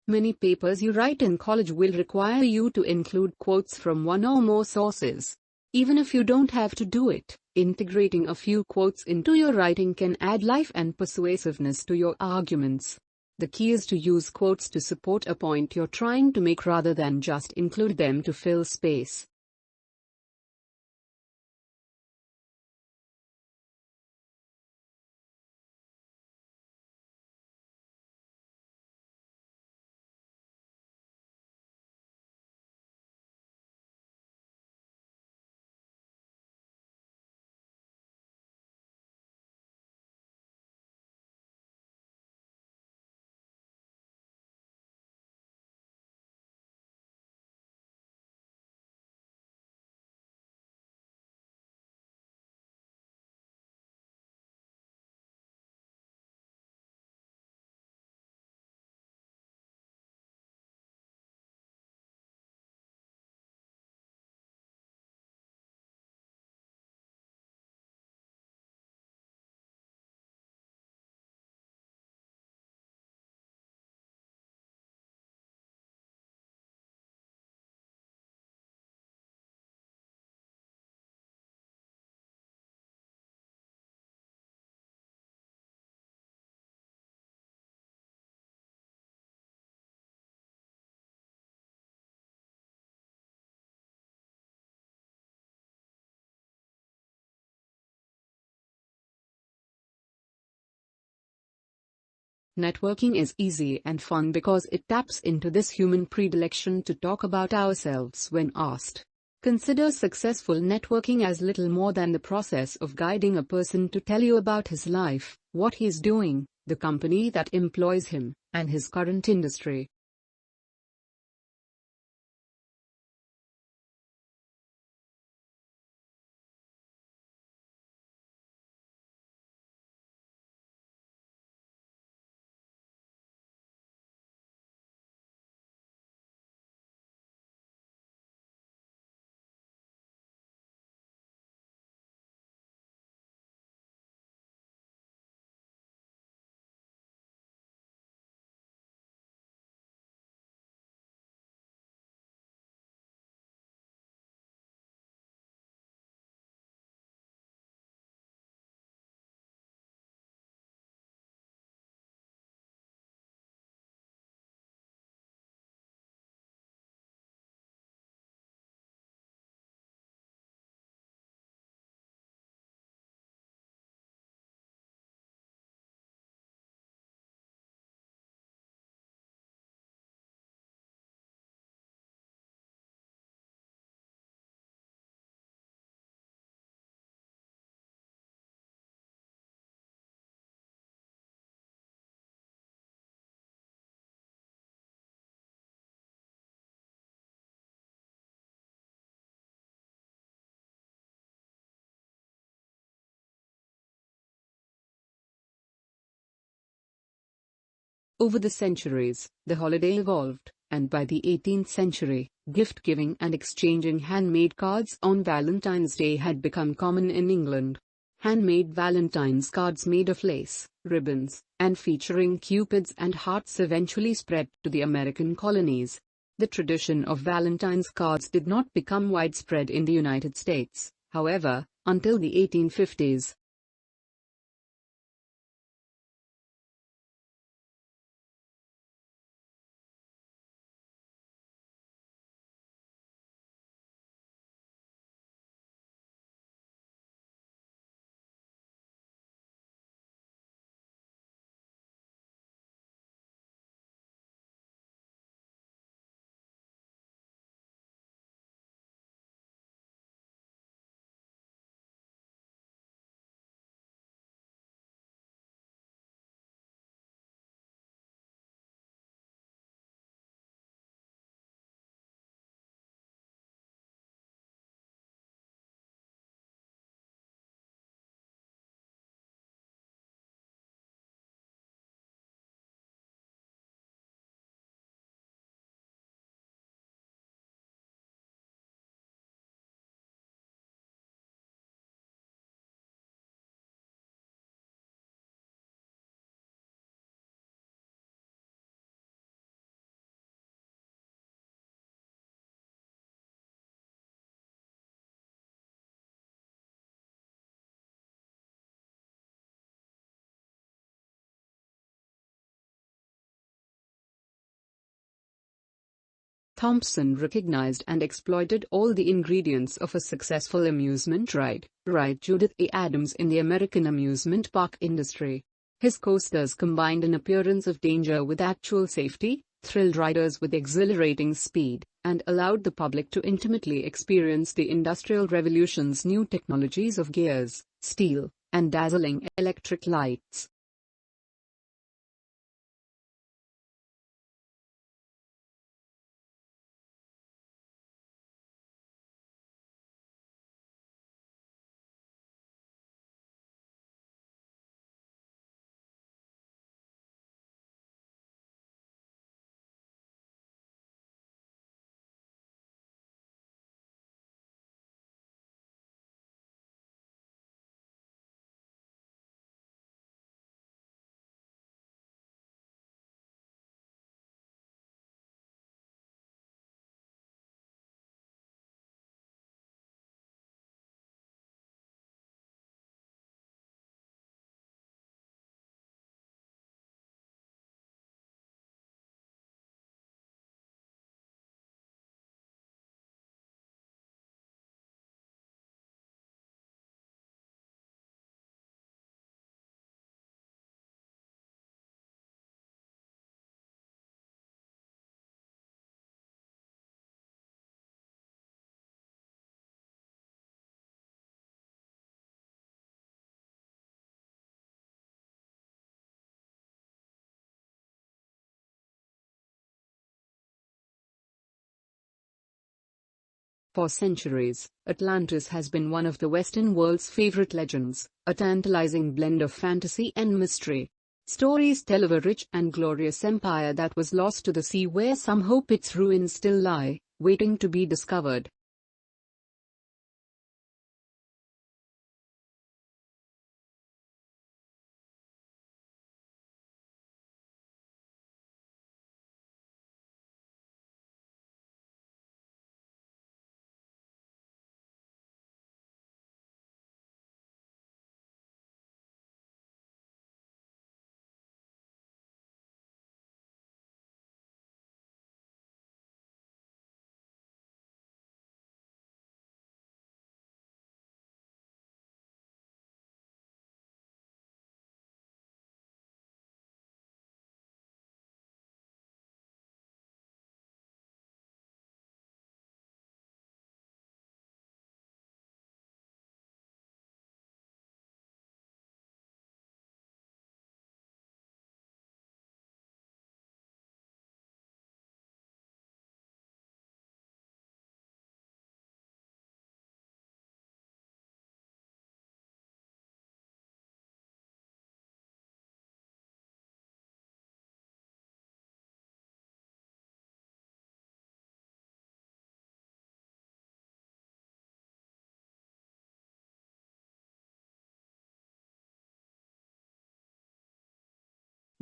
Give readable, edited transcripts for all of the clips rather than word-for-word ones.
Many papers you write in college will require you to include quotes from one or more sources. Even if you don't have to do it, integrating a few quotes into your writing can add life and persuasiveness to your arguments. The key is to use quotes to support a point you're trying to make rather than just include them to fill space. Networking is easy and fun because it taps into this human predilection to talk about ourselves when asked. Consider successful networking as little more than the process of guiding a person to tell you about his life, what he's doing, the company that employs him, and his current industry. Over the centuries, the holiday evolved, and by the 18th century, gift-giving and exchanging handmade cards on Valentine's Day had become common in England. Handmade Valentine's cards made of lace, ribbons, and featuring cupids and hearts eventually spread to the American colonies. The tradition of Valentine's cards did not become widespread in the United States, however, until the 1850s. Thompson recognized and exploited all the ingredients of a successful amusement ride, writes Judith A. Adams in the American amusement park industry. His coasters combined an appearance of danger with actual safety, thrilled riders with exhilarating speed, and allowed the public to intimately experience the Industrial Revolution's new technologies of gears, steel, and dazzling electric lights. For centuries, Atlantis has been one of the Western world's favorite legends, a tantalizing blend of fantasy and mystery. Stories tell of a rich and glorious empire that was lost to the sea, where some hope its ruins still lie, waiting to be discovered.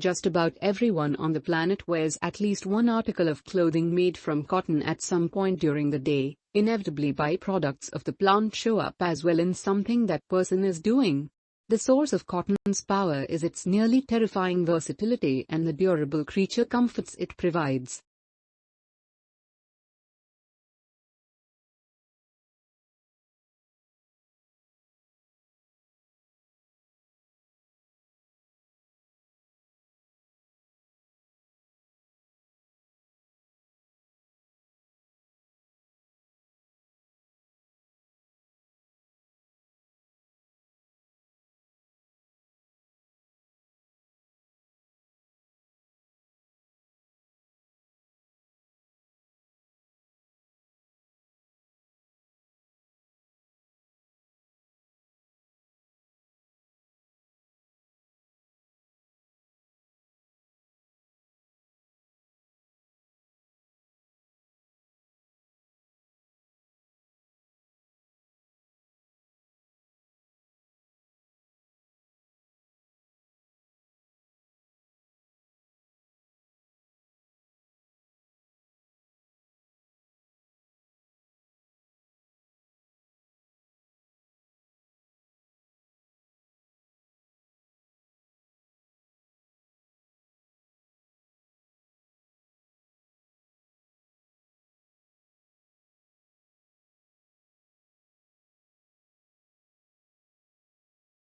Just about everyone on the planet wears at least one article of clothing made from cotton at some point during the day. Inevitably, byproducts of the plant show up as well in something that person is doing. The source of cotton's power is its nearly terrifying versatility and the durable creature comforts it provides.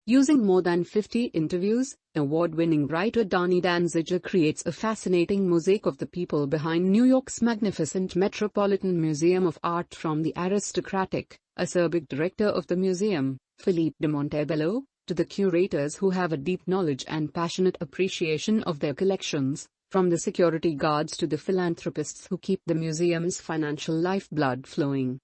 Using more than 50 interviews, award-winning writer Donnie Danziger creates a fascinating mosaic of the people behind New York's magnificent Metropolitan Museum of Art, from the aristocratic, acerbic director of the museum, Philippe de Montebello, to the curators who have a deep knowledge and passionate appreciation of their collections, from the security guards to the philanthropists who keep the museum's financial lifeblood flowing.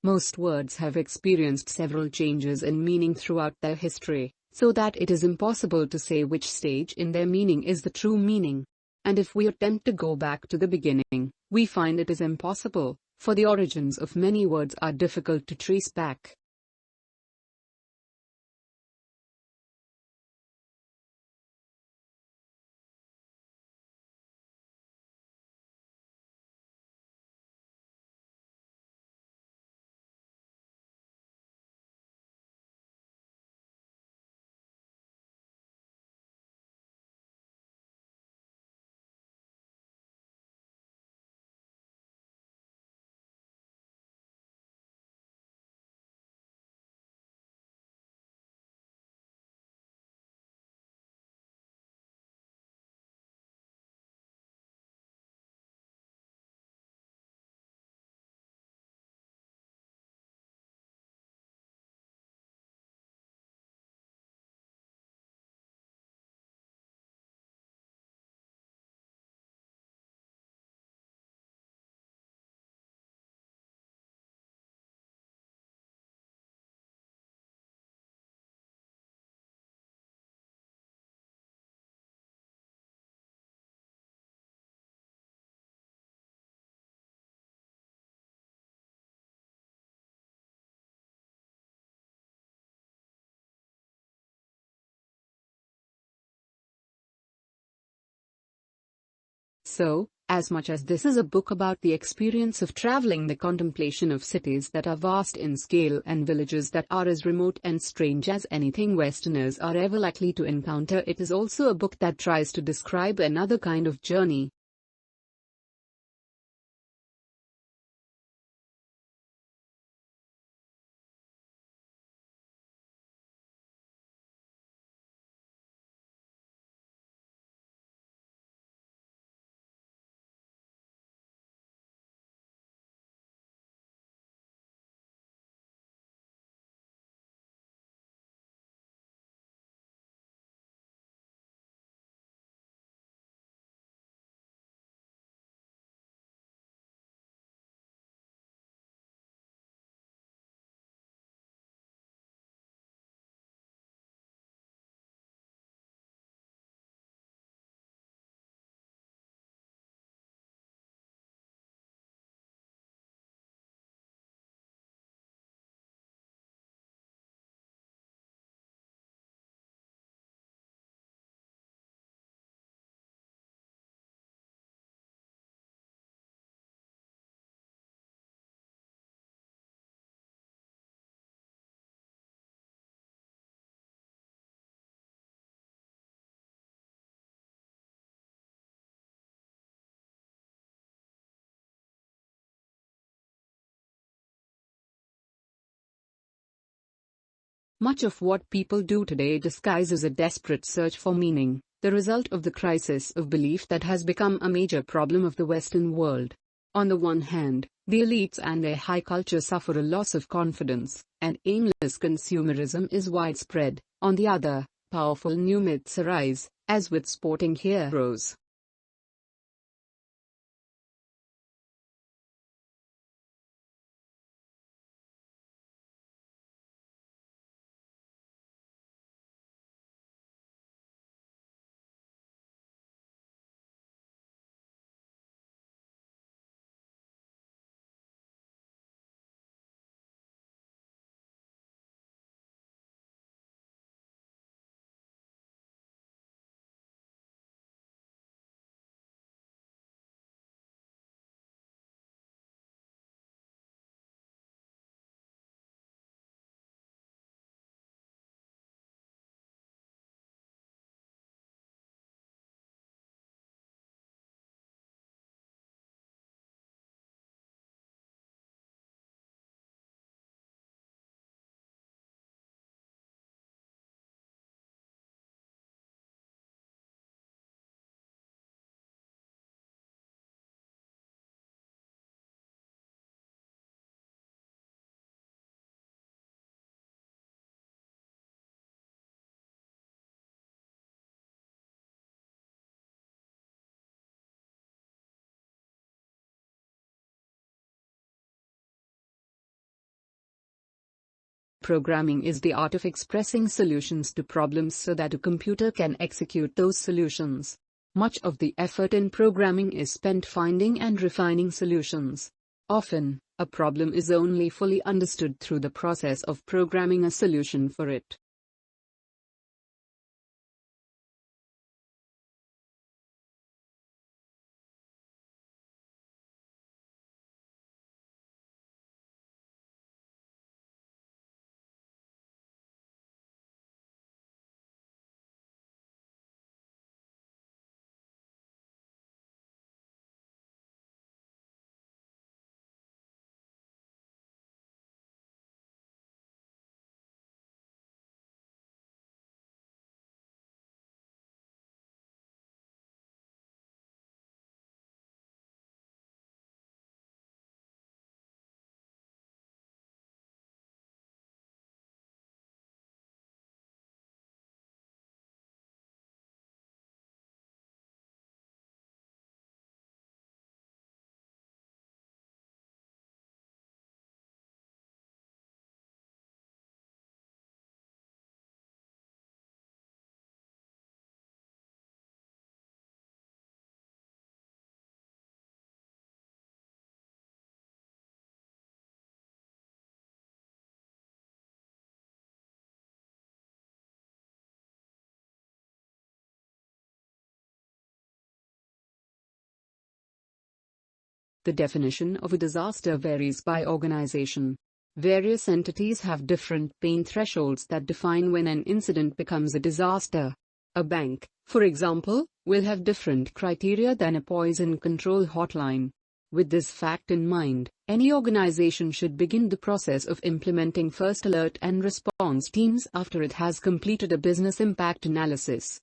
Most words have experienced several changes in meaning throughout their history, so that it is impossible to say which stage in their meaning is the true meaning. And if we attempt to go back to the beginning, we find it is impossible, for the origins of many words are difficult to trace back. So, as much as this is a book about the experience of traveling, the contemplation of cities that are vast in scale and villages that are as remote and strange as anything Westerners are ever likely to encounter, it is also a book that tries to describe another kind of journey. Much of what people do today disguises a desperate search for meaning, the result of the crisis of belief that has become a major problem of the Western world. On the one hand, the elites and their high culture suffer a loss of confidence, and aimless consumerism is widespread. On the other, powerful new myths arise, as with sporting heroes. Programming is the art of expressing solutions to problems so that a computer can execute those solutions. Much of the effort in programming is spent finding and refining solutions. Often, a problem is only fully understood through the process of programming a solution for it. The definition of a disaster varies by organization. Various entities have different pain thresholds that define when an incident becomes a disaster. A bank, for example, will have different criteria than a poison control hotline. With this fact in mind, any organization should begin the process of implementing first alert and response teams after it has completed a business impact analysis.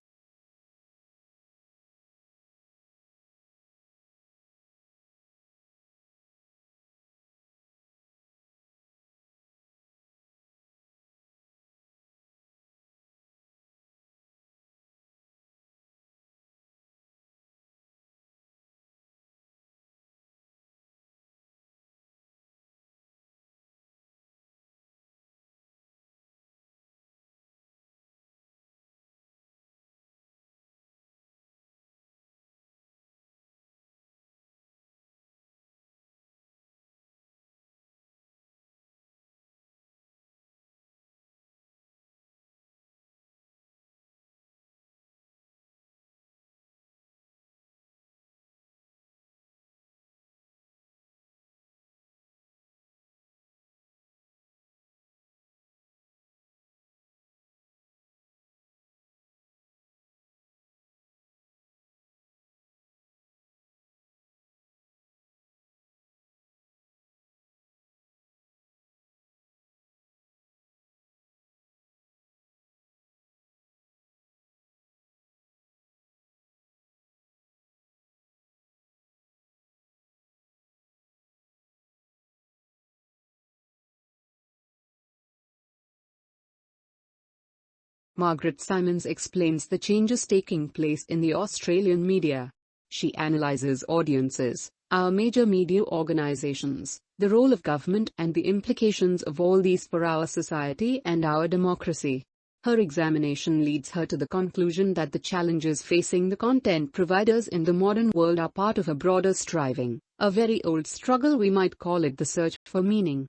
Margaret Simons explains the changes taking place in the Australian media. She analyzes audiences, our major media organizations, the role of government and the implications of all these for our society and our democracy. Her examination leads her to the conclusion that the challenges facing the content providers in the modern world are part of a broader striving, a very old struggle. We might call it the search for meaning.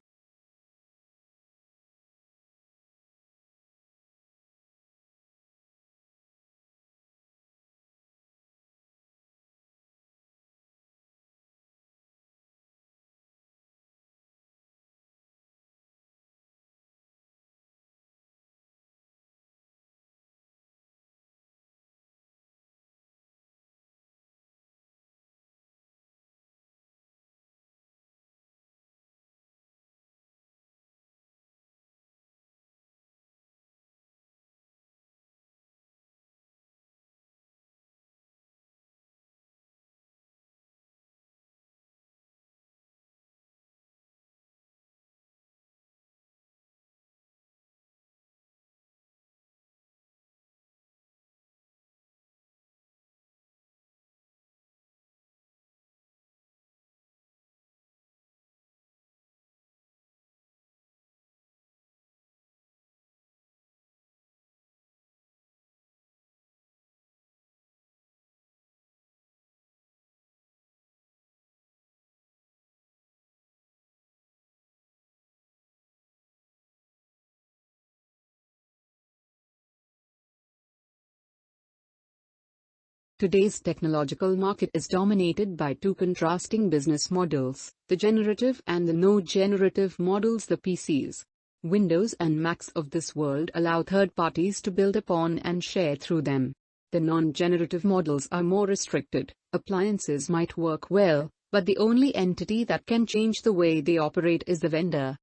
Today's technological market is dominated by two contrasting business models, the generative and the no-generative models. The PCs, Windows and Macs of this world allow third parties to build upon and share through them. The non-generative models are more restricted. Appliances might work well, but the only entity that can change the way they operate is the vendor.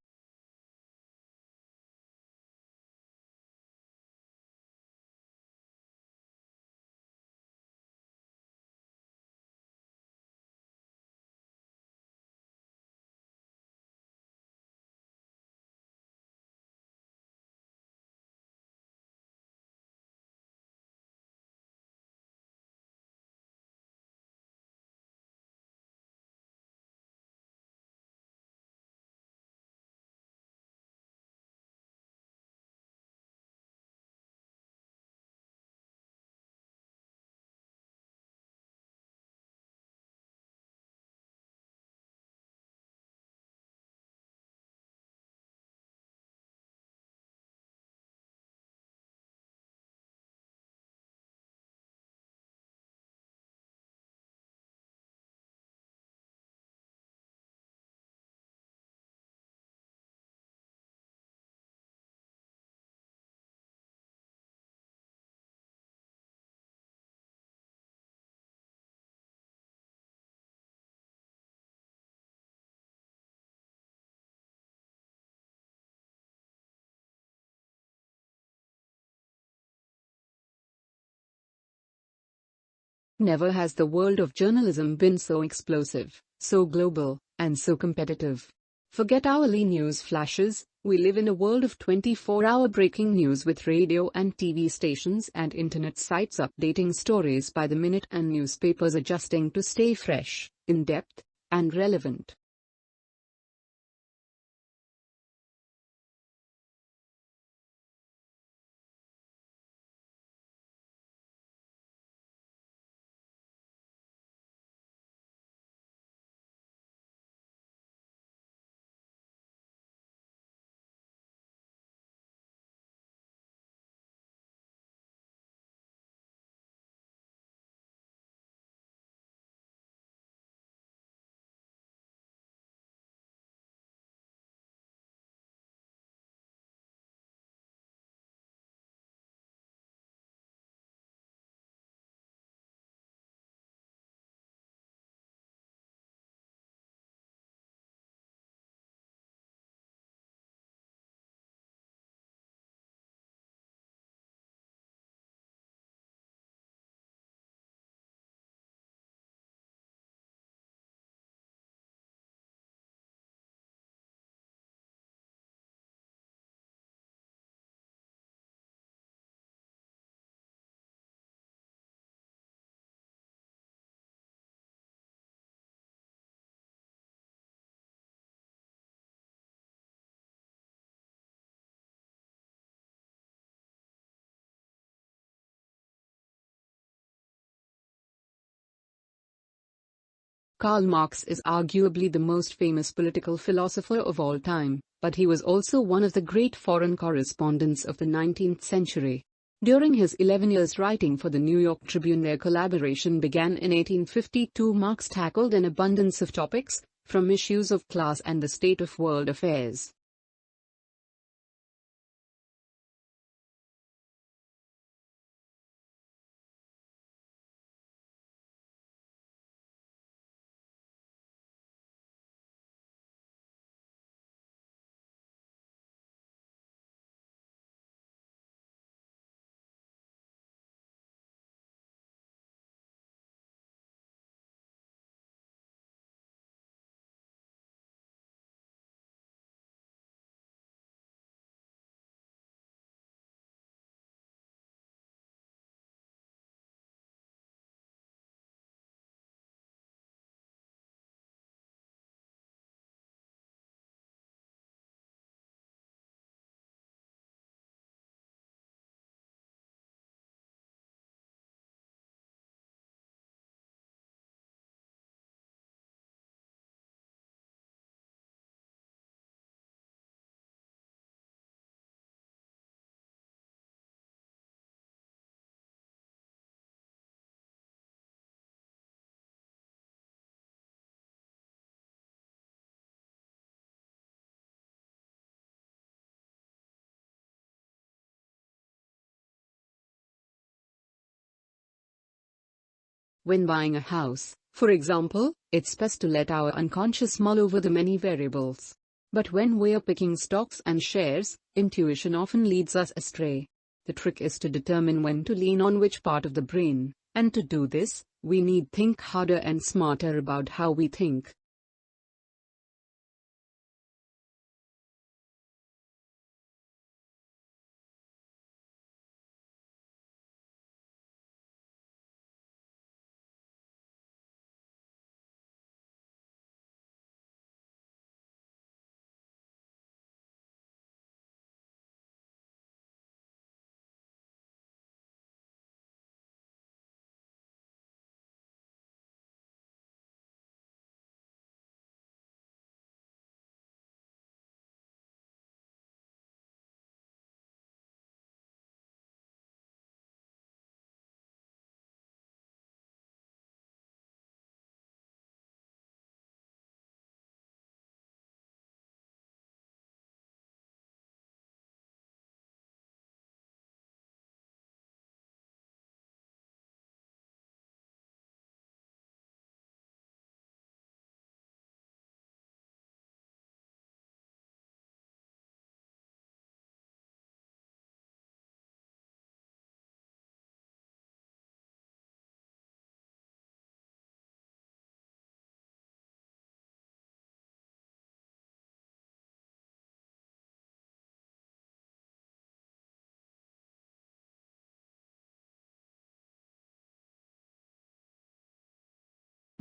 Never has the world of journalism been so explosive, so global, and so competitive. Forget hourly news flashes, we live in a world of 24-hour breaking news with radio and TV stations and internet sites updating stories by the minute and newspapers adjusting to stay fresh, in-depth, and relevant. Karl Marx is arguably the most famous political philosopher of all time, but he was also one of the great foreign correspondents of the 19th century. During his 11 years writing for the New York Tribune, their collaboration began in 1852. Marx tackled an abundance of topics, from issues of class and the state of world affairs. When buying a house, for example, it's best to let our unconscious mull over the many variables. But when we're picking stocks and shares, intuition often leads us astray. The trick is to determine when to lean on which part of the brain, and to do this, we need think harder and smarter about how we think.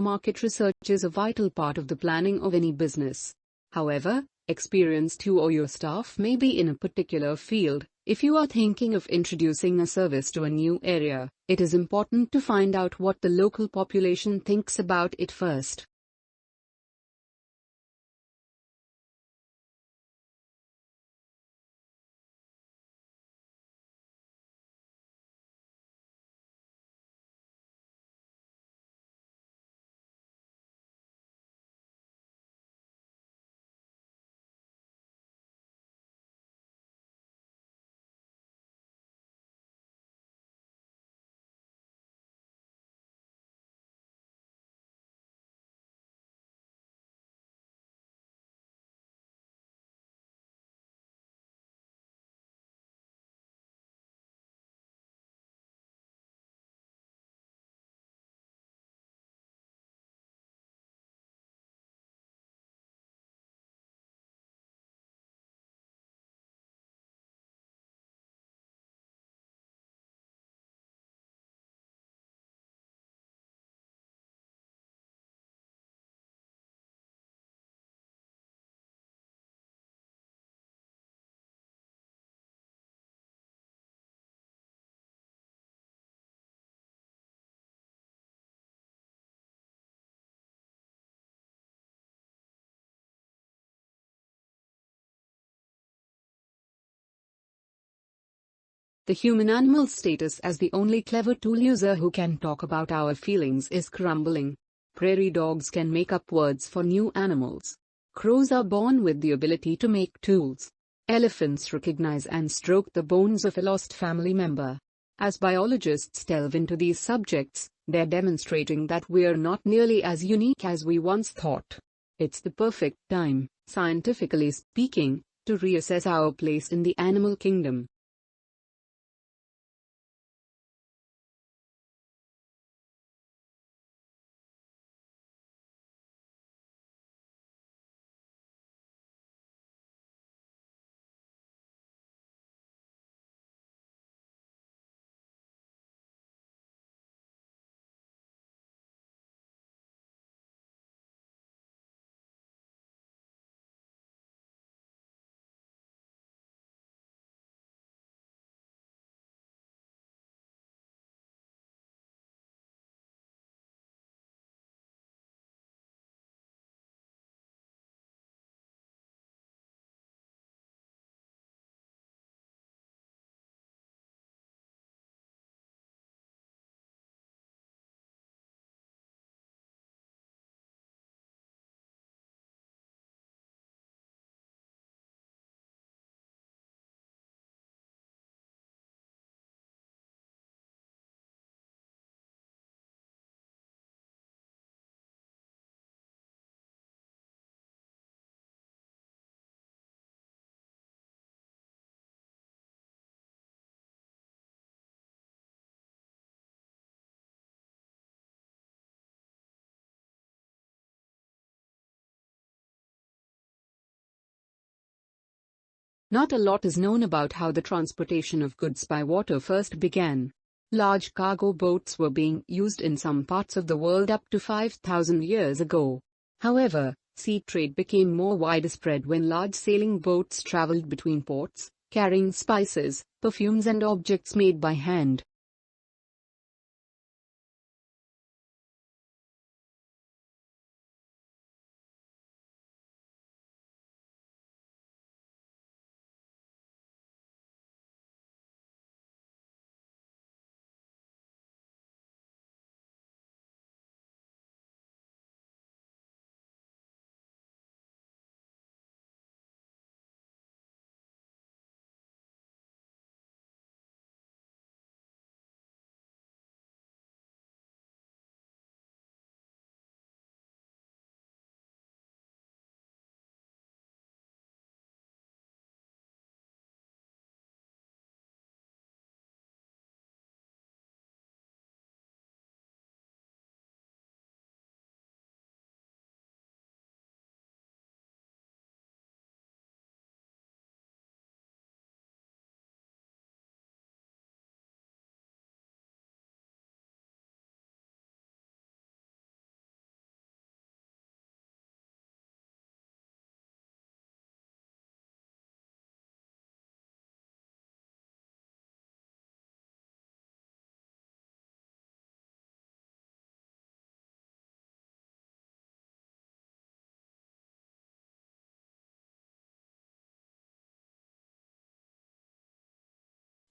Market research is a vital part of the planning of any business. However, experienced you or your staff may be in a particular field. If you are thinking of introducing a service to a new area, it is important to find out what the local population thinks about it first. The human-animal status as the only clever tool user who can talk about our feelings is crumbling. Prairie dogs can make up words for new animals. Crows are born with the ability to make tools. Elephants recognize and stroke the bones of a lost family member. As biologists delve into these subjects, they're demonstrating that we're not nearly as unique as we once thought. It's the perfect time, scientifically speaking, to reassess our place in the animal kingdom. Not a lot is known about how the transportation of goods by water first began. Large cargo boats were being used in some parts of the world up to 5,000 years ago. However, sea trade became more widespread when large sailing boats traveled between ports, carrying spices, perfumes and objects made by hand.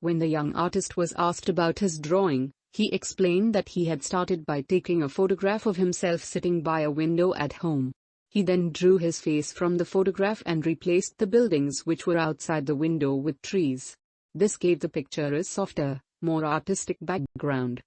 When the young artist was asked about his drawing, he explained that he had started by taking a photograph of himself sitting by a window at home. He then drew his face from the photograph and replaced the buildings which were outside the window with trees. This gave the picture a softer, more artistic background.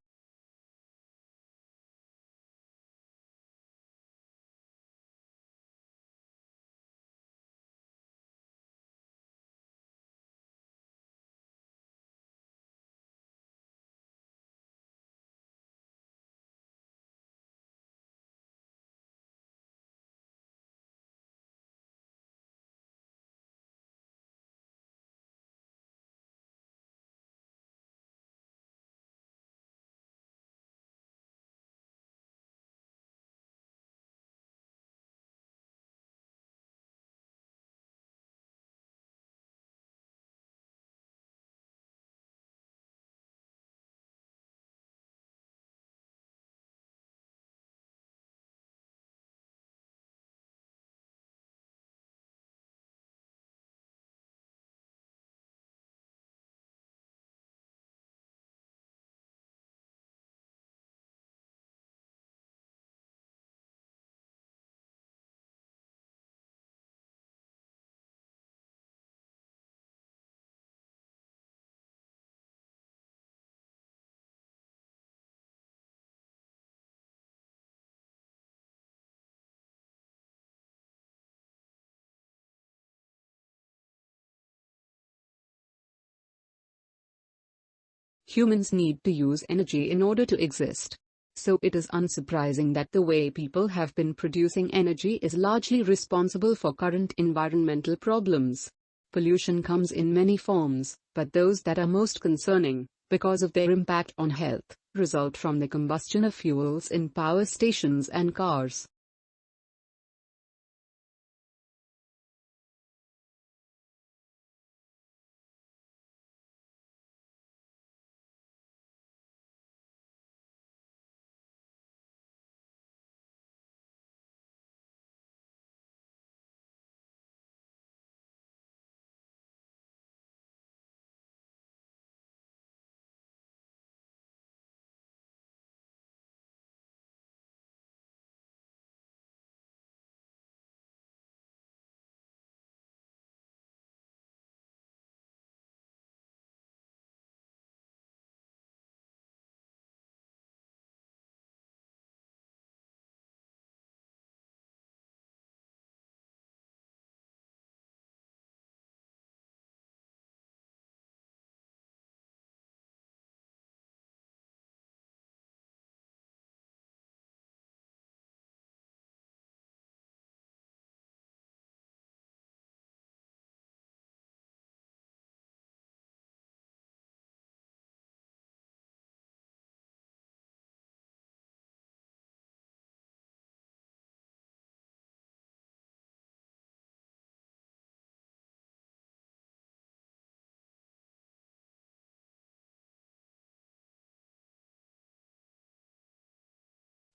Humans need to use energy in order to exist. So it is unsurprising that the way people have been producing energy is largely responsible for current environmental problems. Pollution comes in many forms, but those that are most concerning, because of their impact on health, result from the combustion of fuels in power stations and cars.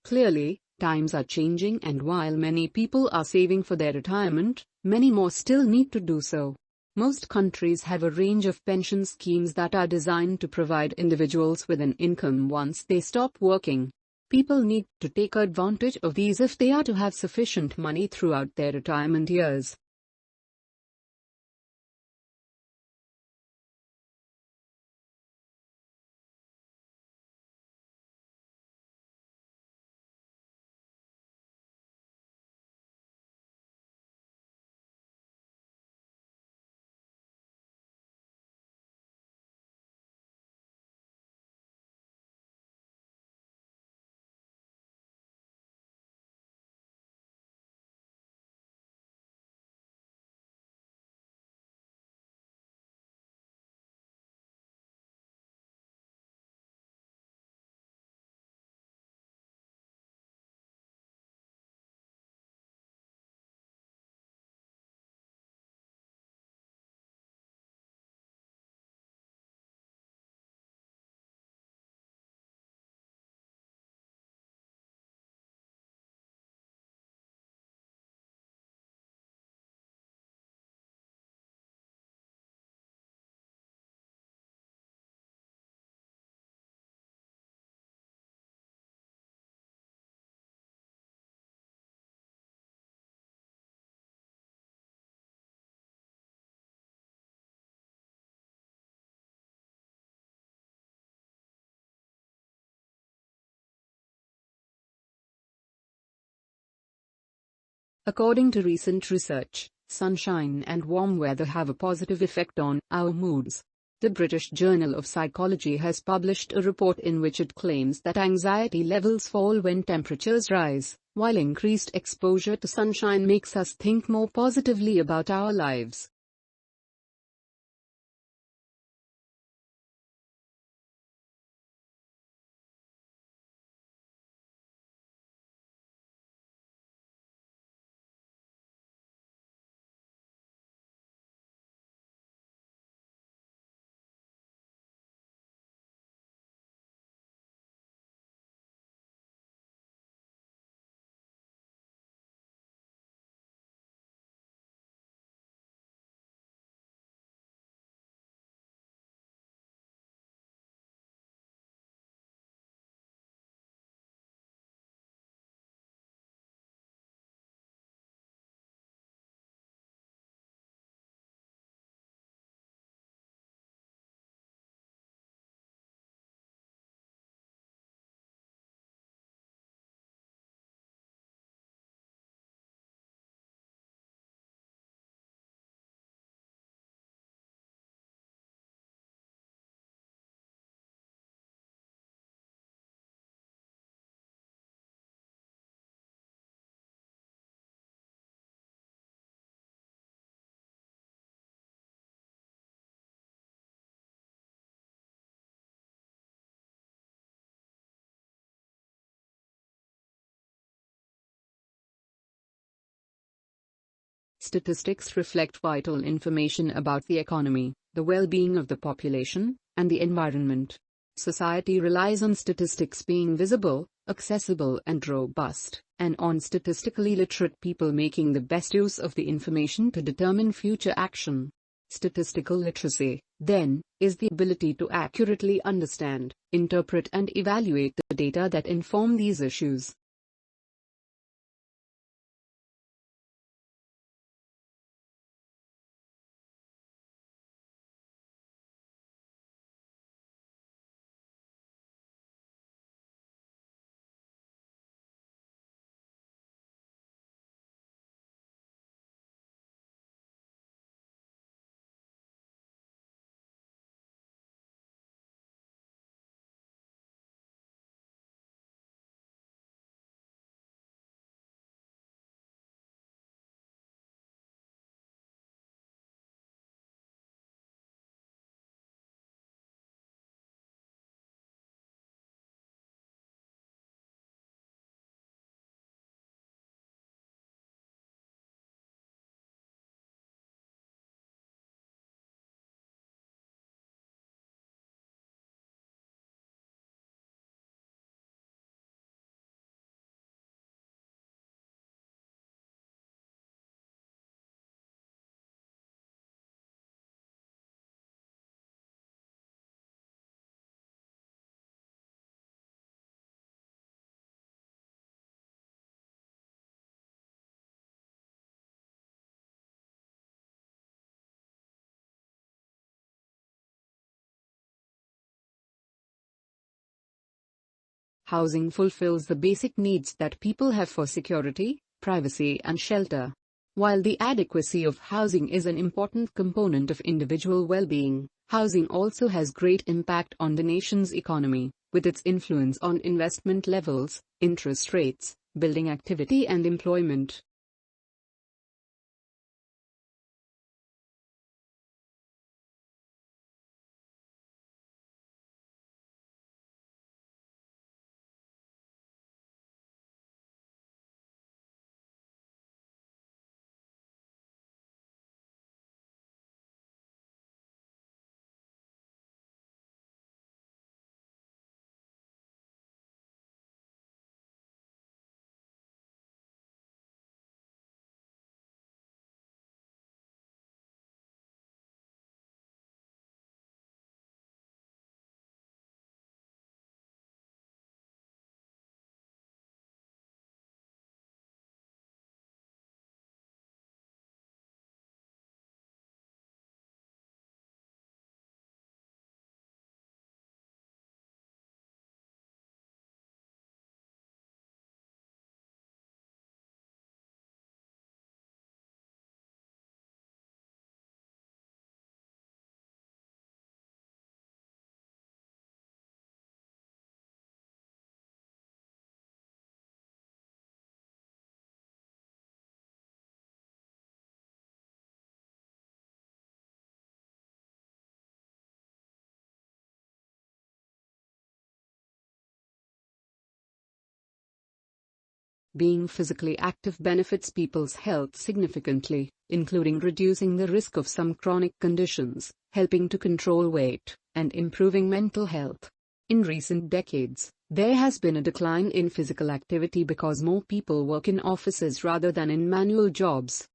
Clearly, times are changing, and while many people are saving for their retirement, many more still need to do so. Most countries have a range of pension schemes that are designed to provide individuals with an income once they stop working. People need to take advantage of these if they are to have sufficient money throughout their retirement years. According to recent research, sunshine and warm weather have a positive effect on our moods. The British Journal of Psychology has published a report in which it claims that anxiety levels fall when temperatures rise, while increased exposure to sunshine makes us think more positively about our lives. Statistics reflect vital information about the economy, the well-being of the population, and the environment. Society relies on statistics being visible, accessible, and robust, and on statistically literate people making the best use of the information to determine future action. Statistical literacy, then, is the ability to accurately understand, interpret, and evaluate the data that inform these issues. Housing fulfills the basic needs that people have for security, privacy, and shelter. While the adequacy of housing is an important component of individual well-being, housing also has great impact on the nation's economy, with its influence on investment levels, interest rates, building activity, and employment. Being physically active benefits people's health significantly, including reducing the risk of some chronic conditions, helping to control weight, and improving mental health. In recent decades, there has been a decline in physical activity because more people work in offices rather than in manual jobs.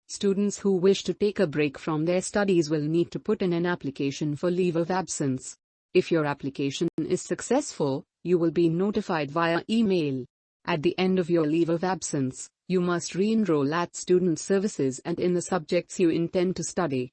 Students who wish to take a break from their studies will need to put in an application for leave of absence. If your application is successful, you will be notified via email. At the end of your leave of absence, you must re-enroll at student services and in the subjects you intend to study.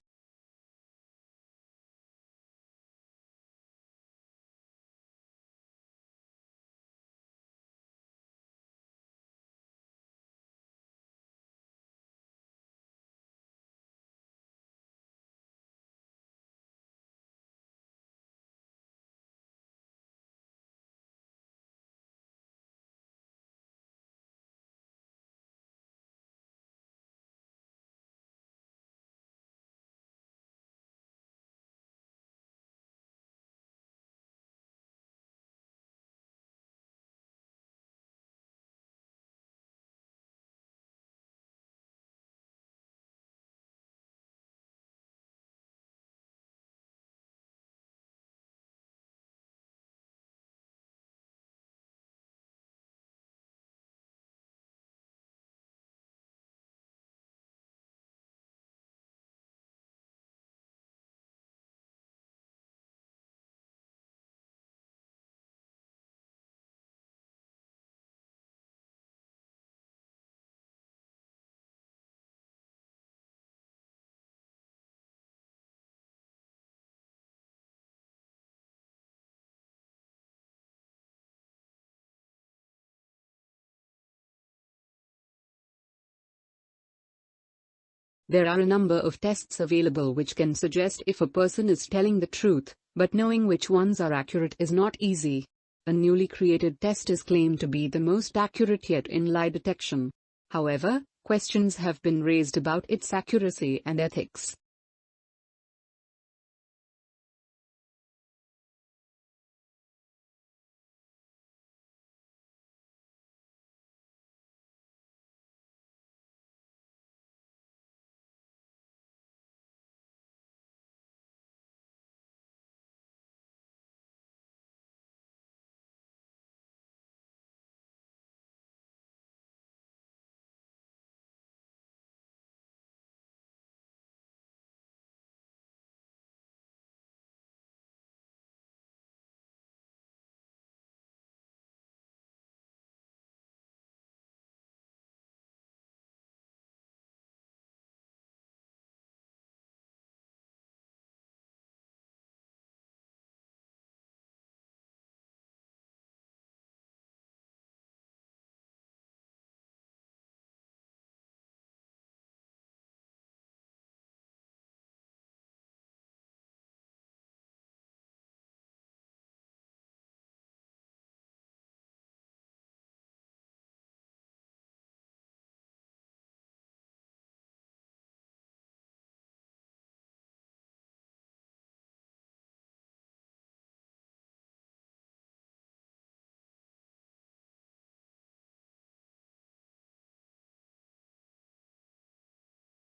There are a number of tests available which can suggest if a person is telling the truth, but knowing which ones are accurate is not easy. A newly created test is claimed to be the most accurate yet in lie detection. However, questions have been raised about its accuracy and ethics.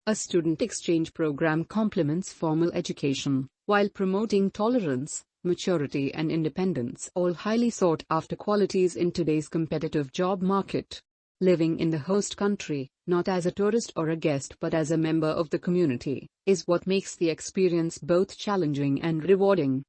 A student exchange program complements formal education, while promoting tolerance, maturity and independence, all highly sought after qualities in today's competitive job market. Living in the host country, not as a tourist or a guest but as a member of the community, is what makes the experience both challenging and rewarding.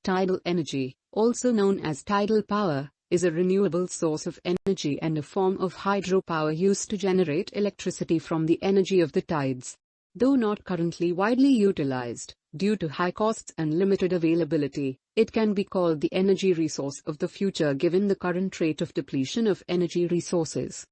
Tidal energy, also known as tidal power, is a renewable source of energy and a form of hydropower used to generate electricity from the energy of the tides. Though not currently widely utilized, due to high costs and limited availability, it can be called the energy resource of the future given the current rate of depletion of energy resources.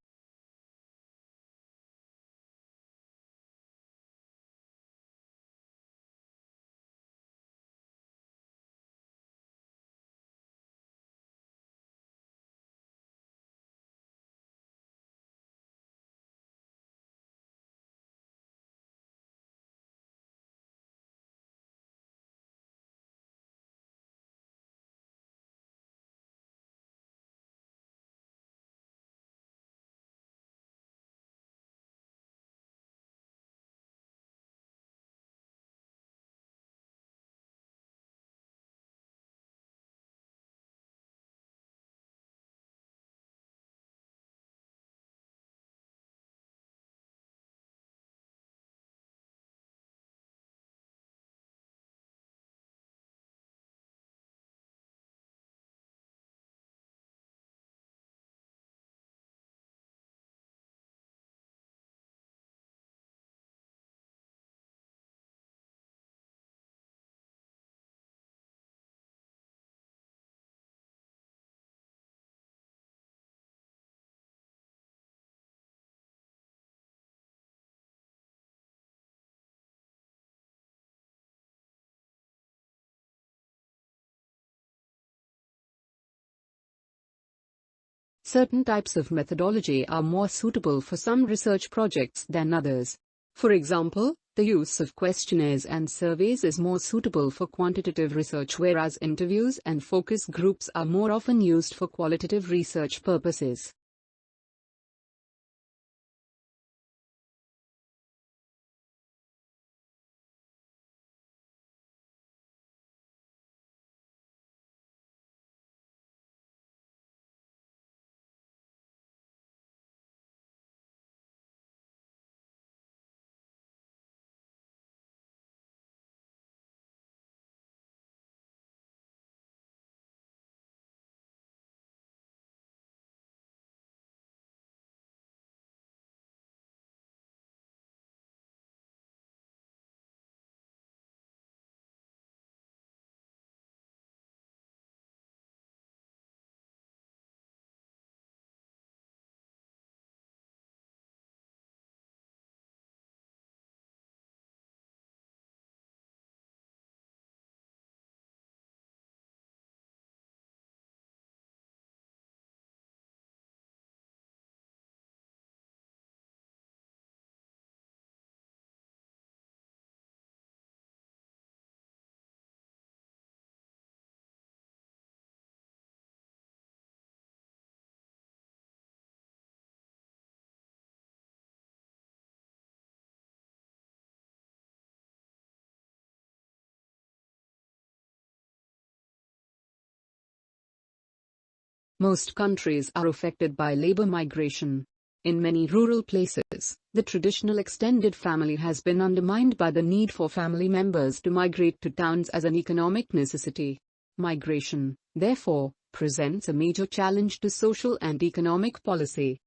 Certain types of methodology are more suitable for some research projects than others. For example, the use of questionnaires and surveys is more suitable for quantitative research, whereas interviews and focus groups are more often used for qualitative research purposes. Most countries are affected by labor migration. In many rural places, the traditional extended family has been undermined by the need for family members to migrate to towns as an economic necessity. Migration, therefore, presents a major challenge to social and economic policy.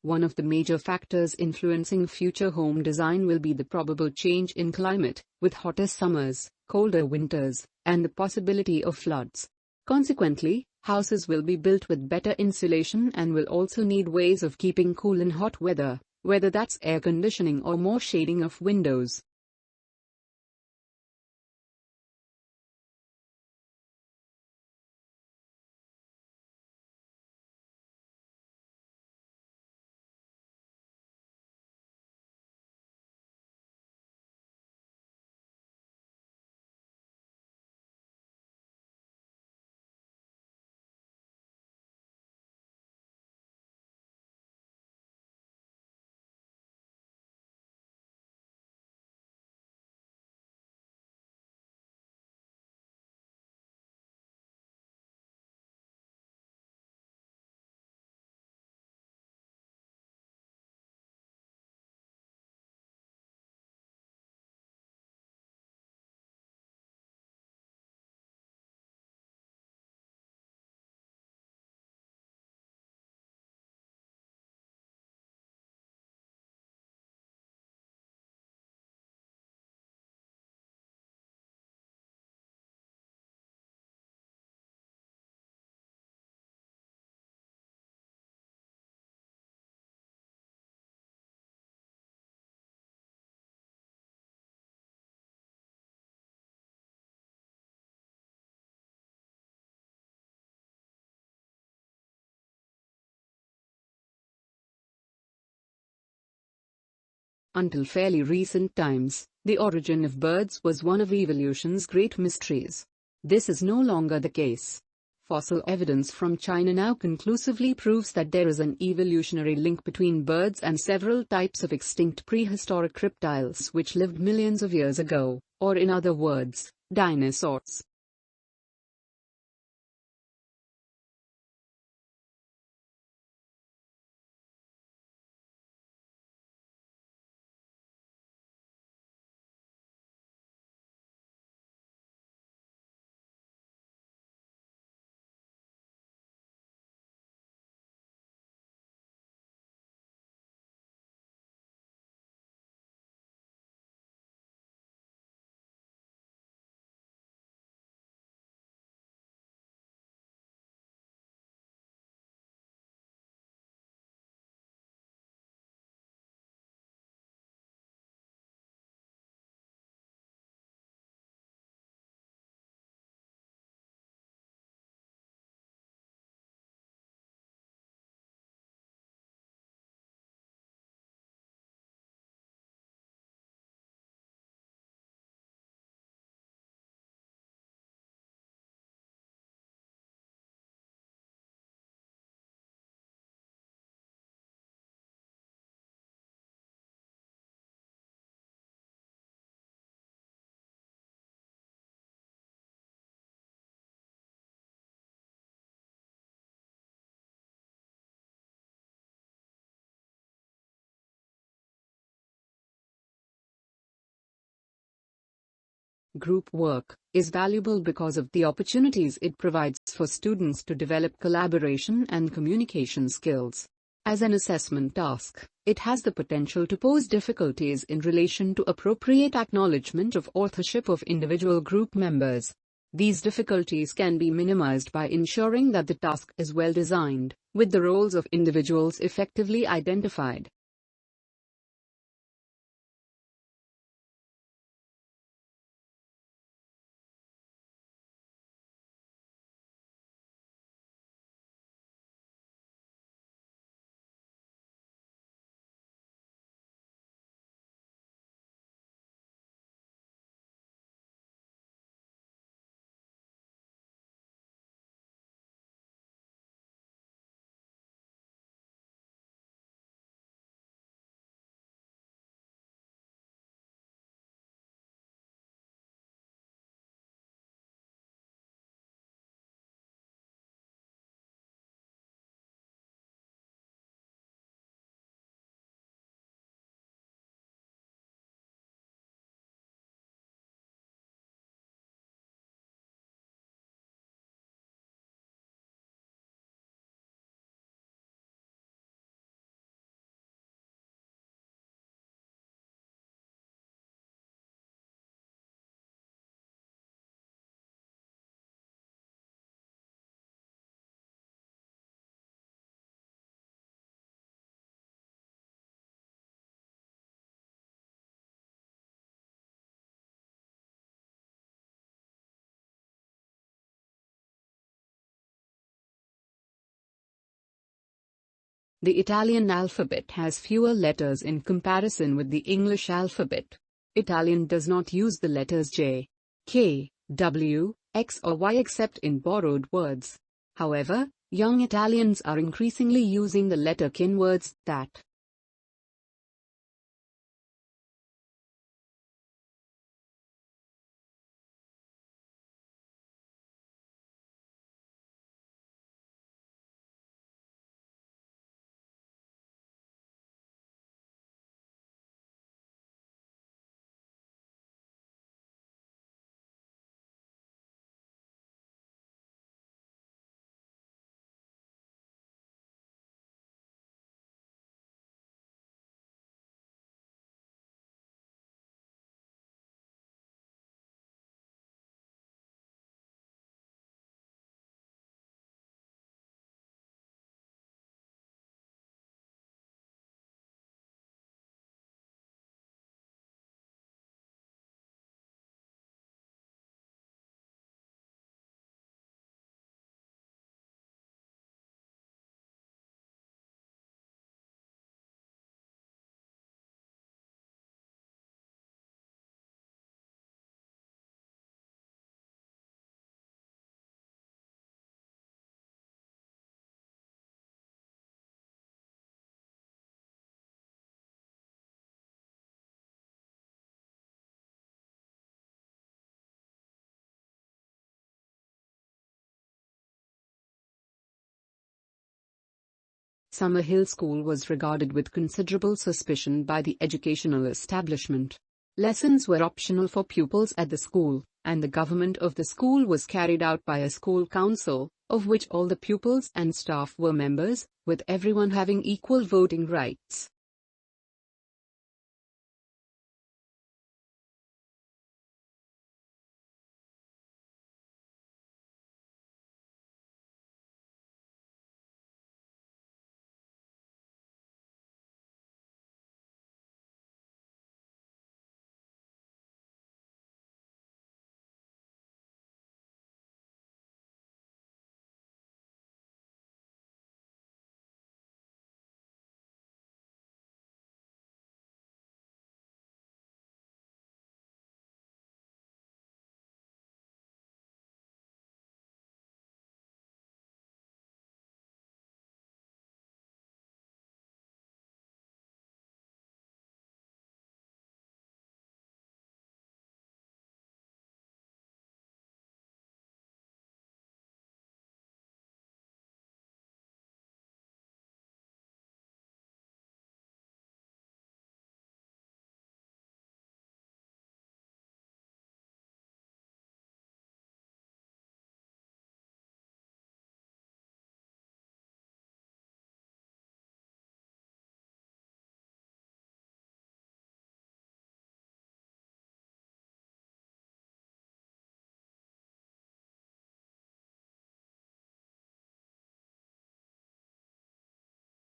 One of the major factors influencing future home design will be the probable change in climate, with hotter summers, colder winters, and the possibility of floods. Consequently, houses will be built with better insulation and will also need ways of keeping cool in hot weather, whether that's air conditioning or more shading of windows. Until fairly recent times, the origin of birds was one of evolution's great mysteries. This is no longer the case. Fossil evidence from China now conclusively proves that there is an evolutionary link between birds and several types of extinct prehistoric reptiles which lived millions of years ago, or in other words, dinosaurs. Group work is valuable because of the opportunities it provides for students to develop collaboration and communication skills. As an assessment task, it has the potential to pose difficulties in relation to appropriate acknowledgement of authorship of individual group members. These difficulties can be minimized by ensuring that the task is well designed, with the roles of individuals effectively identified. The Italian alphabet has fewer letters in comparison with the English alphabet. Italian does not use the letters J, K, W, X or Y except in borrowed words. However, young Italians are increasingly using the letter K in words that Summerhill School was regarded with considerable suspicion by the educational establishment. Lessons were optional for pupils at the school, and the government of the school was carried out by a school council, of which all the pupils and staff were members, with everyone having equal voting rights.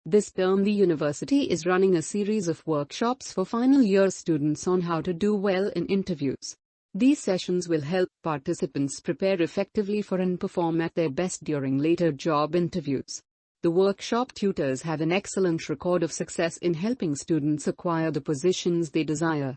This term the university is running a series of workshops for final year students on how to do well in interviews. These sessions will help participants prepare effectively for and perform at their best during later job interviews. The workshop tutors have an excellent record of success in helping students acquire the positions they desire.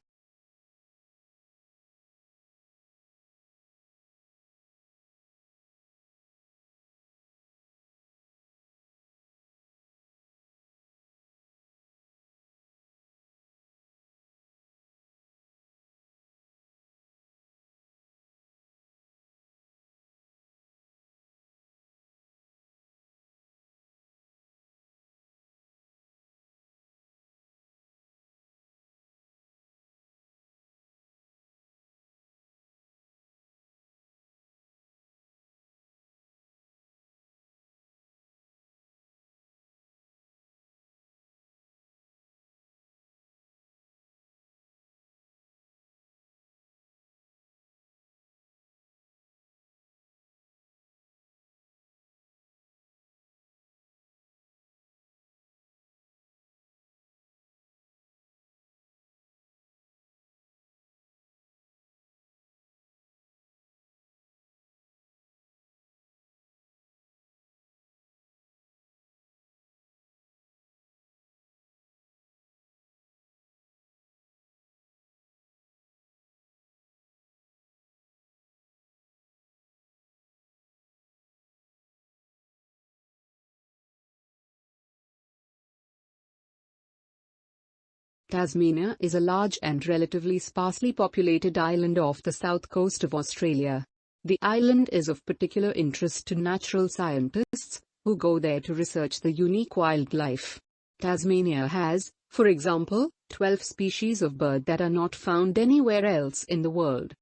Tasmania is a large and relatively sparsely populated island off the south coast of Australia. The island is of particular interest to natural scientists, who go there to research the unique wildlife. Tasmania has, for example, 12 species of bird that are not found anywhere else in the world.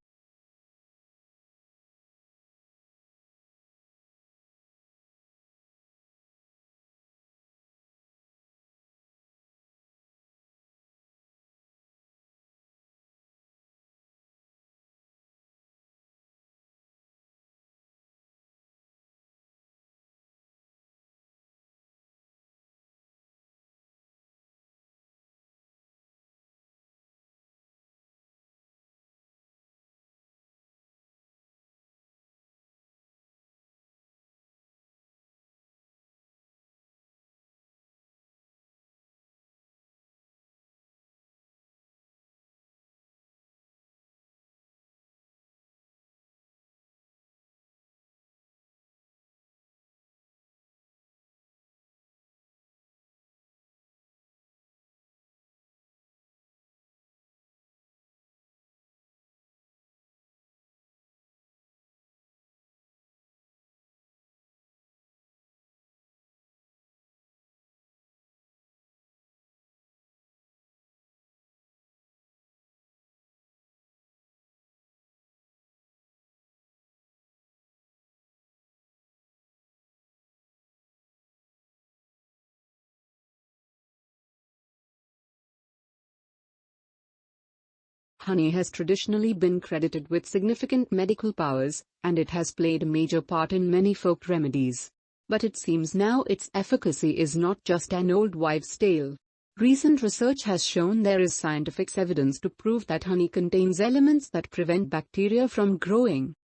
Honey has traditionally been credited with significant medical powers, and it has played a major part in many folk remedies. But it seems now its efficacy is not just an old wives' tale. Recent research has shown there is scientific evidence to prove that honey contains elements that prevent bacteria from growing.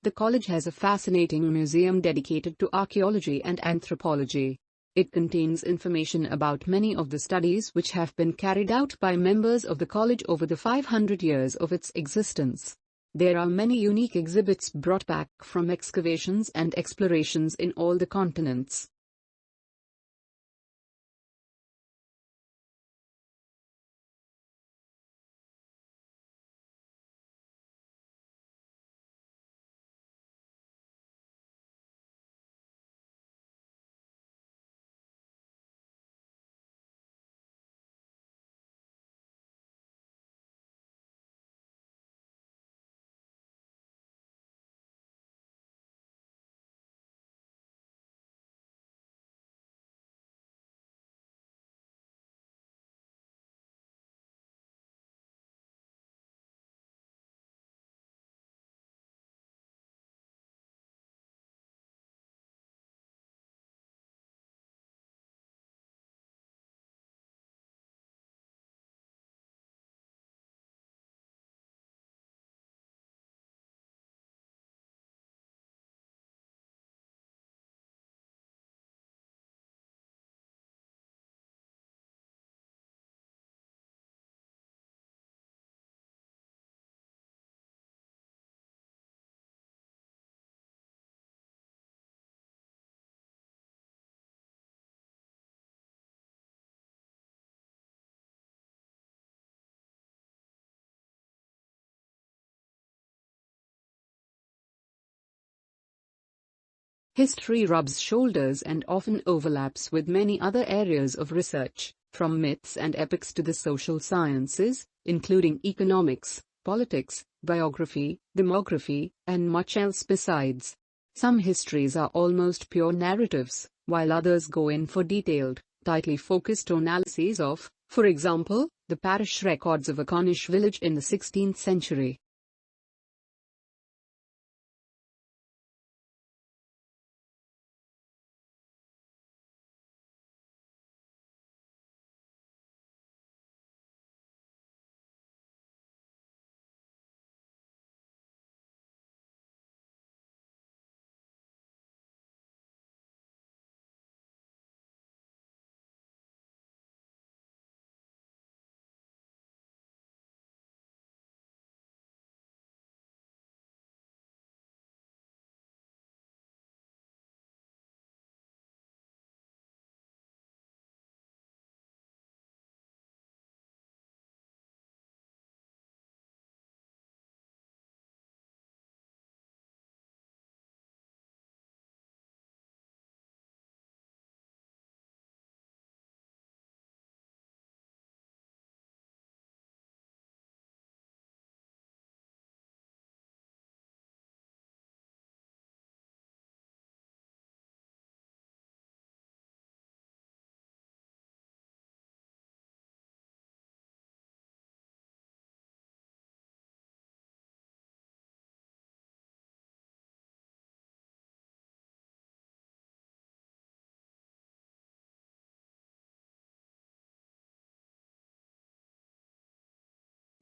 The college has a fascinating museum dedicated to archaeology and anthropology. It contains information about many of the studies which have been carried out by members of the college over the 500 years of its existence. There are many unique exhibits brought back from excavations and explorations in all the continents. History rubs shoulders and often overlaps with many other areas of research, from myths and epics to the social sciences, including economics, politics, biography, demography, and much else besides. Some histories are almost pure narratives, while others go in for detailed, tightly focused analyses of, for example, the parish records of a Cornish village in the 16th century.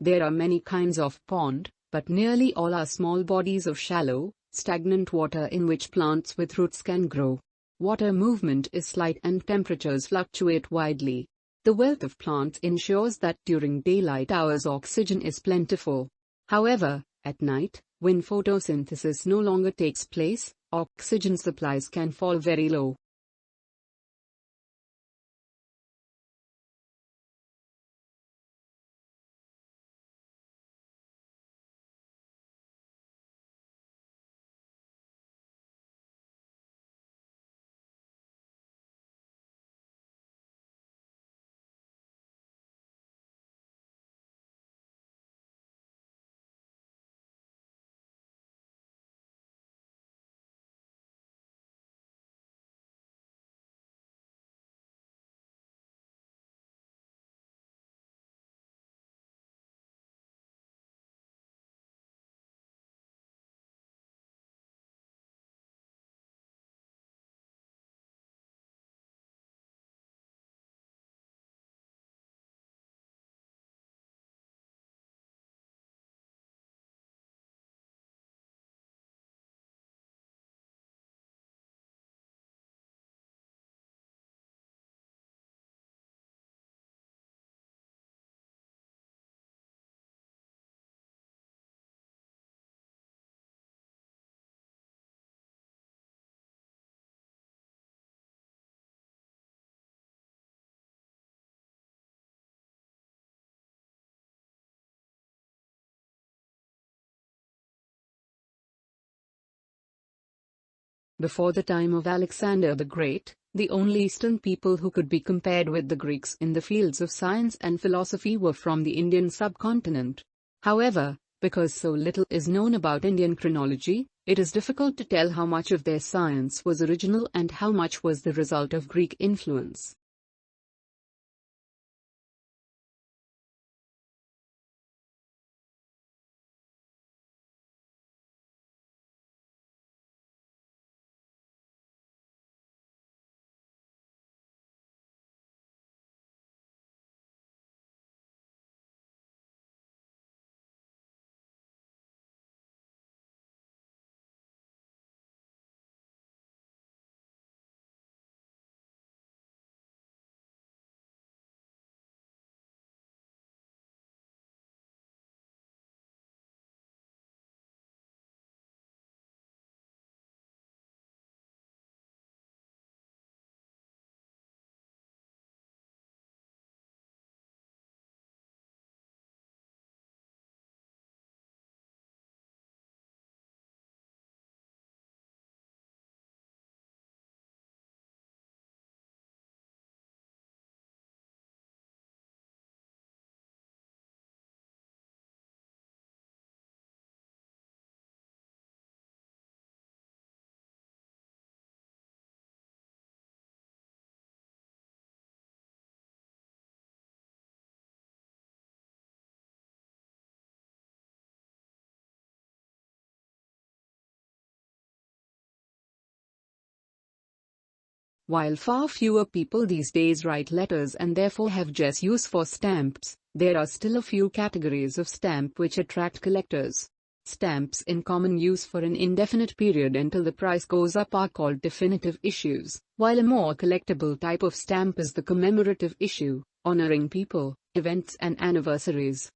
There are many kinds of pond, but nearly all are small bodies of shallow, stagnant water in which plants with roots can grow. Water movement is slight and temperatures fluctuate widely. The wealth of plants ensures that during daylight hours oxygen is plentiful. However, at night, when photosynthesis no longer takes place, oxygen supplies can fall very low. Before the time of Alexander the Great, the only Eastern people who could be compared with the Greeks in the fields of science and philosophy were from the Indian subcontinent. However, because so little is known about Indian chronology, it is difficult to tell how much of their science was original and how much was the result of Greek influence. While far fewer people these days write letters and therefore have just use for stamps, there are still a few categories of stamp which attract collectors. Stamps in common use for an indefinite period until the price goes up are called definitive issues, while a more collectible type of stamp is the commemorative issue, honoring people, events and anniversaries.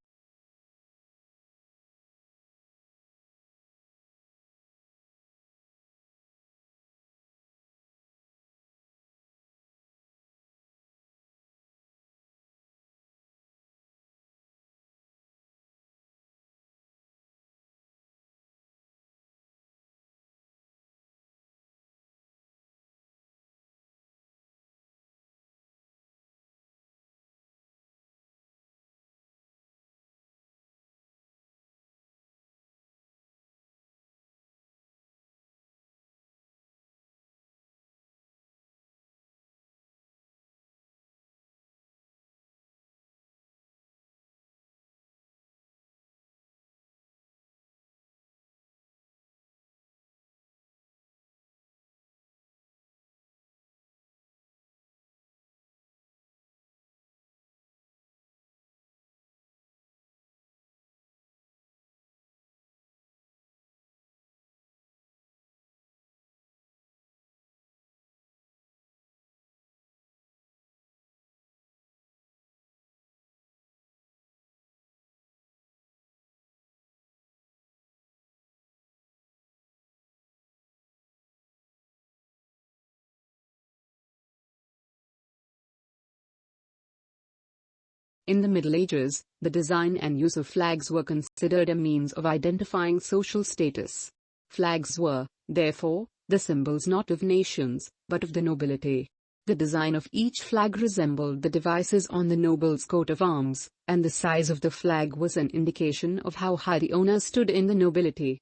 In the Middle Ages, the design and use of flags were considered a means of identifying social status. Flags were, therefore, the symbols not of nations, but of the nobility. The design of each flag resembled the devices on the noble's coat of arms, and the size of the flag was an indication of how high the owner stood in the nobility.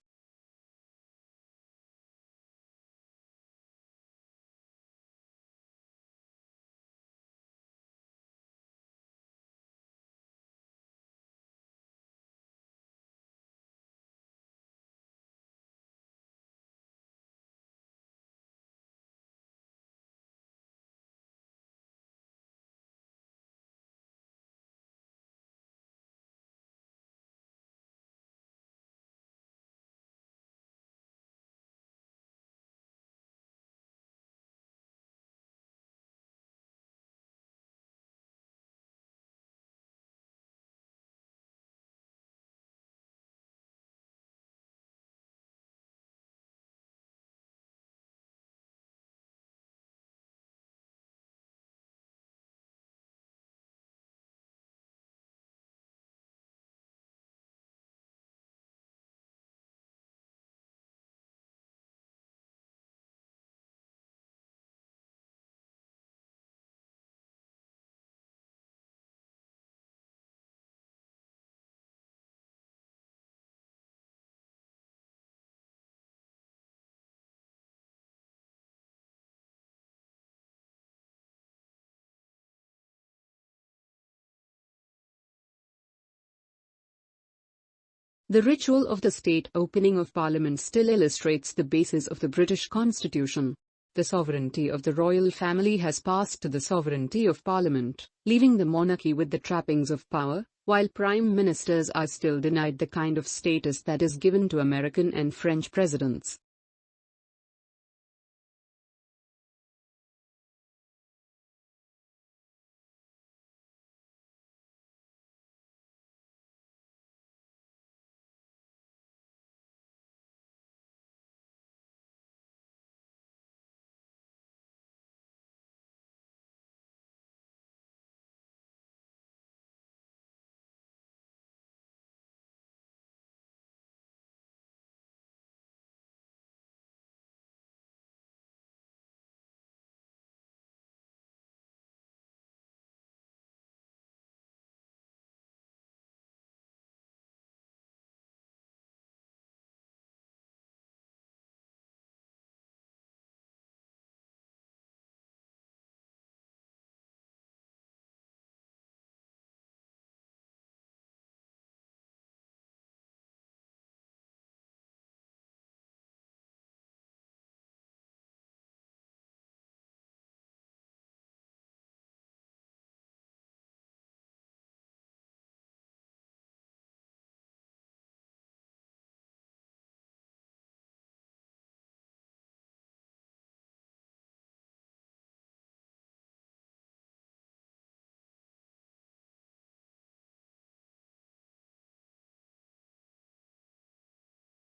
The ritual of the state opening of Parliament still illustrates the basis of the British Constitution. The sovereignty of the royal family has passed to the sovereignty of Parliament, leaving the monarchy with the trappings of power, while prime ministers are still denied the kind of status that is given to American and French presidents.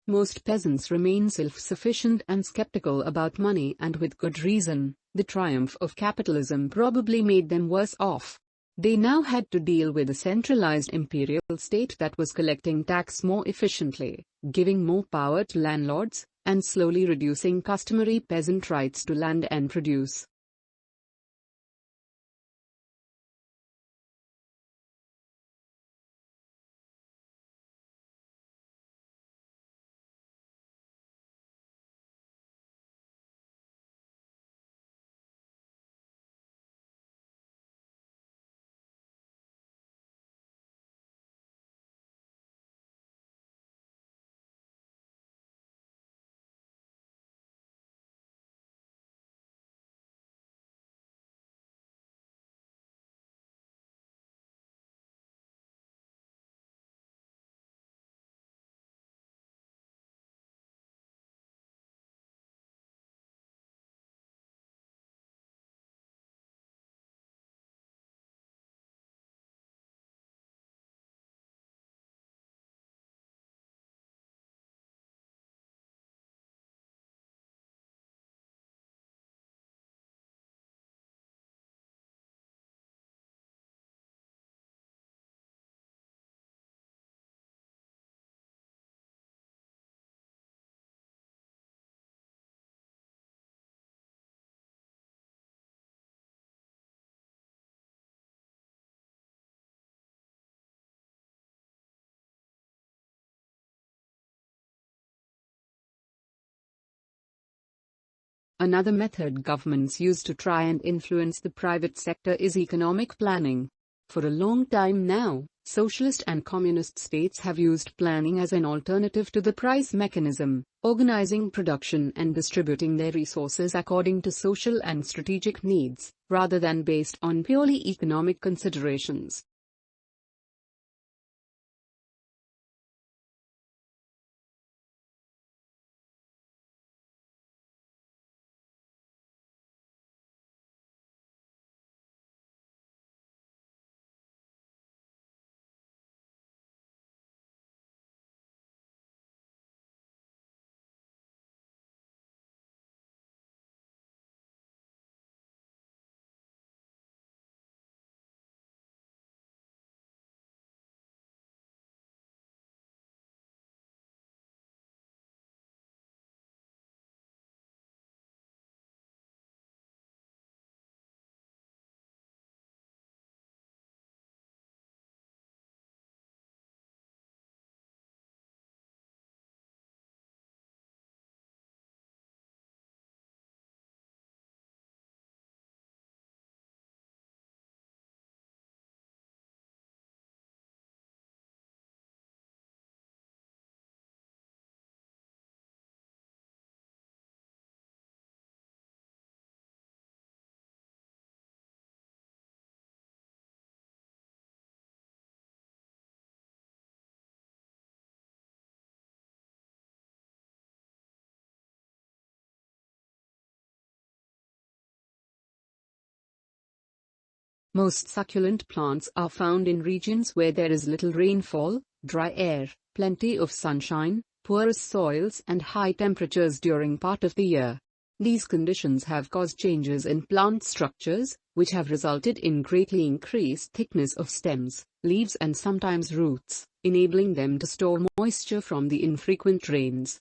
Most peasants remain self-sufficient and skeptical about money, and with good reason. The triumph of capitalism probably made them worse off. They now had to deal with a centralized imperial state that was collecting tax more efficiently, giving more power to landlords, and slowly reducing customary peasant rights to land and produce. Another method governments use to try and influence the private sector is economic planning. For a long time now, socialist and communist states have used planning as an alternative to the price mechanism, organizing production and distributing their resources according to social and strategic needs, rather than based on purely economic considerations. Most succulent plants are found in regions where there is little rainfall, dry air, plenty of sunshine, porous soils, and high temperatures during part of the year. These conditions have caused changes in plant structures, which have resulted in greatly increased thickness of stems, leaves, and sometimes roots, enabling them to store moisture from the infrequent rains.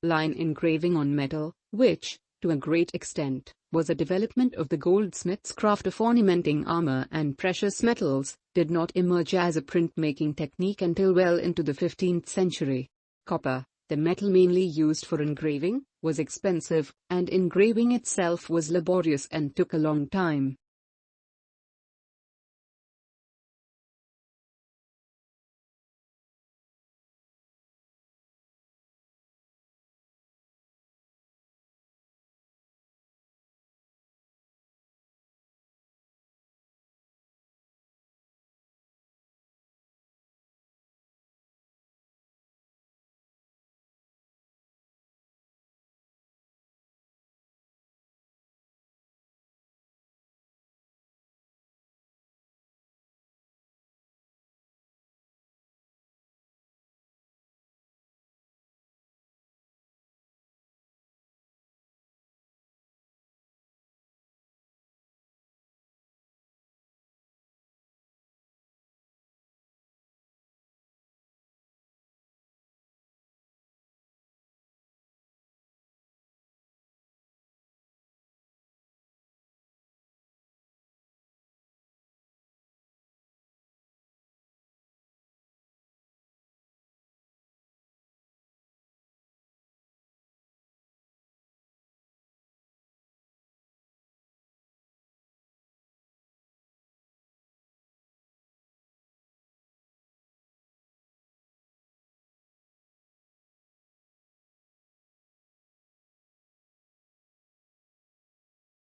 line engraving on metal, which, to a great extent, was a development of the goldsmith's craft of ornamenting armor and precious metals, did not emerge as a printmaking technique until well into the 15th century. Copper, the metal mainly used for engraving, was expensive, and engraving itself was laborious and took a long time.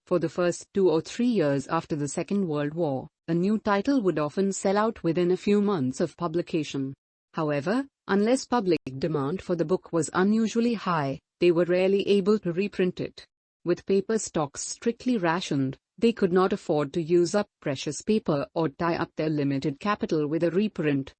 For the first 2 or 3 years after the Second World War, a new title would often sell out within a few months of publication. However, unless public demand for the book was unusually high, they were rarely able to reprint it. With paper stocks strictly rationed, they could not afford to use up precious paper or tie up their limited capital with a reprint.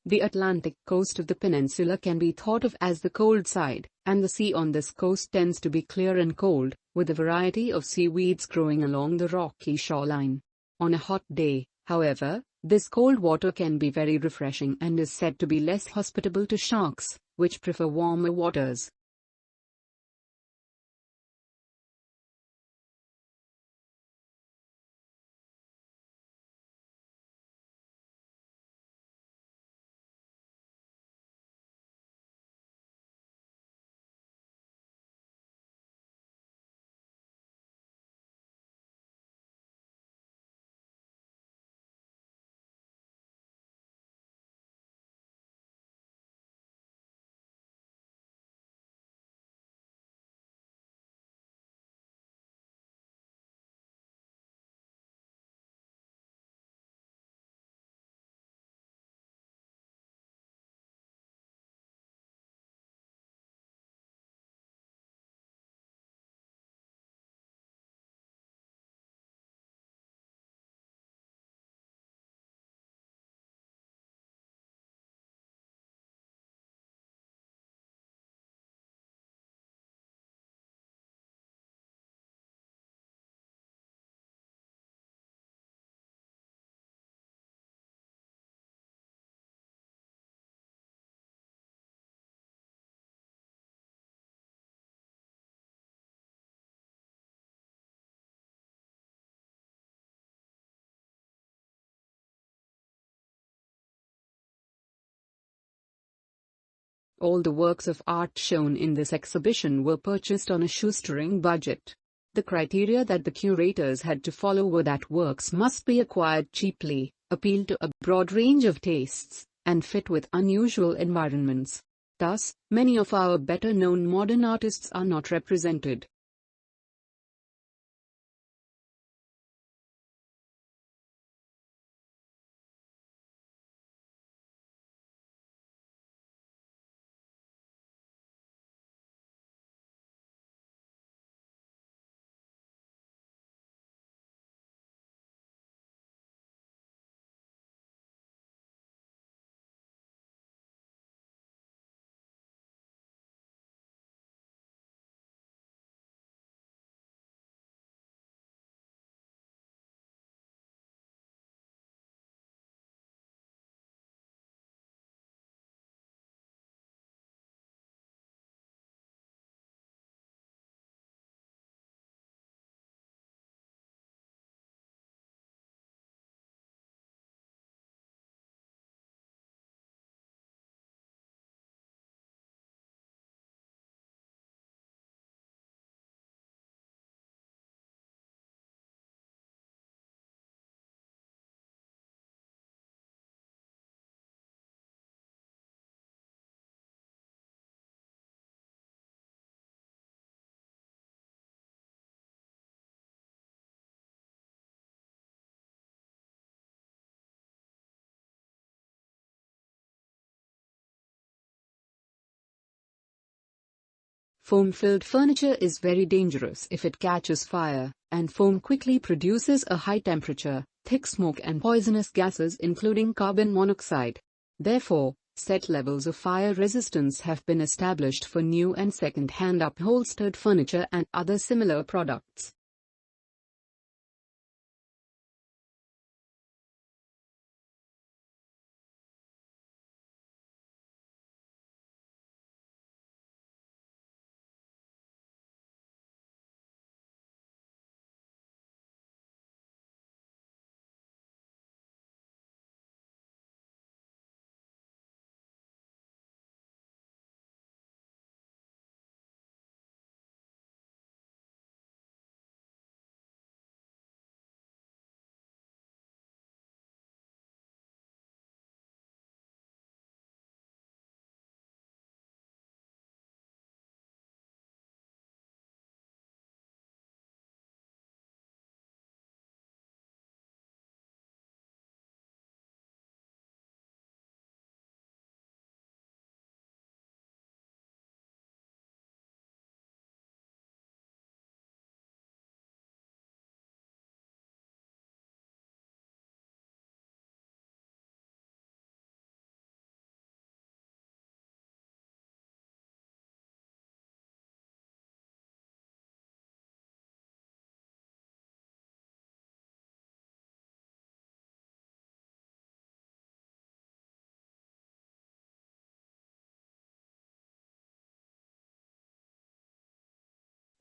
The Atlantic coast of the peninsula can be thought of as the cold side, and the sea on this coast tends to be clear and cold, with a variety of seaweeds growing along the rocky shoreline. On a hot day, however, this cold water can be very refreshing and is said to be less hospitable to sharks, which prefer warmer waters. All the works of art shown in this exhibition were purchased on a shoestring budget. The criteria that the curators had to follow were that works must be acquired cheaply, appeal to a broad range of tastes, and fit with unusual environments. Thus, many of our better-known modern artists are not represented. Foam-filled furniture is very dangerous if it catches fire, and foam quickly produces a high temperature, thick smoke and poisonous gases including carbon monoxide. Therefore, set levels of fire resistance have been established for new and second-hand upholstered furniture and other similar products.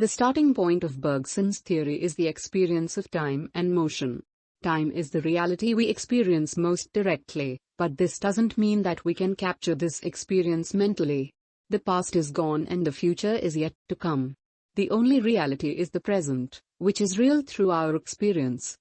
The starting point of Bergson's theory is the experience of time and motion. Time is the reality we experience most directly, but this doesn't mean that we can capture this experience mentally. The past is gone and the future is yet to come. The only reality is the present, which is real through our experience.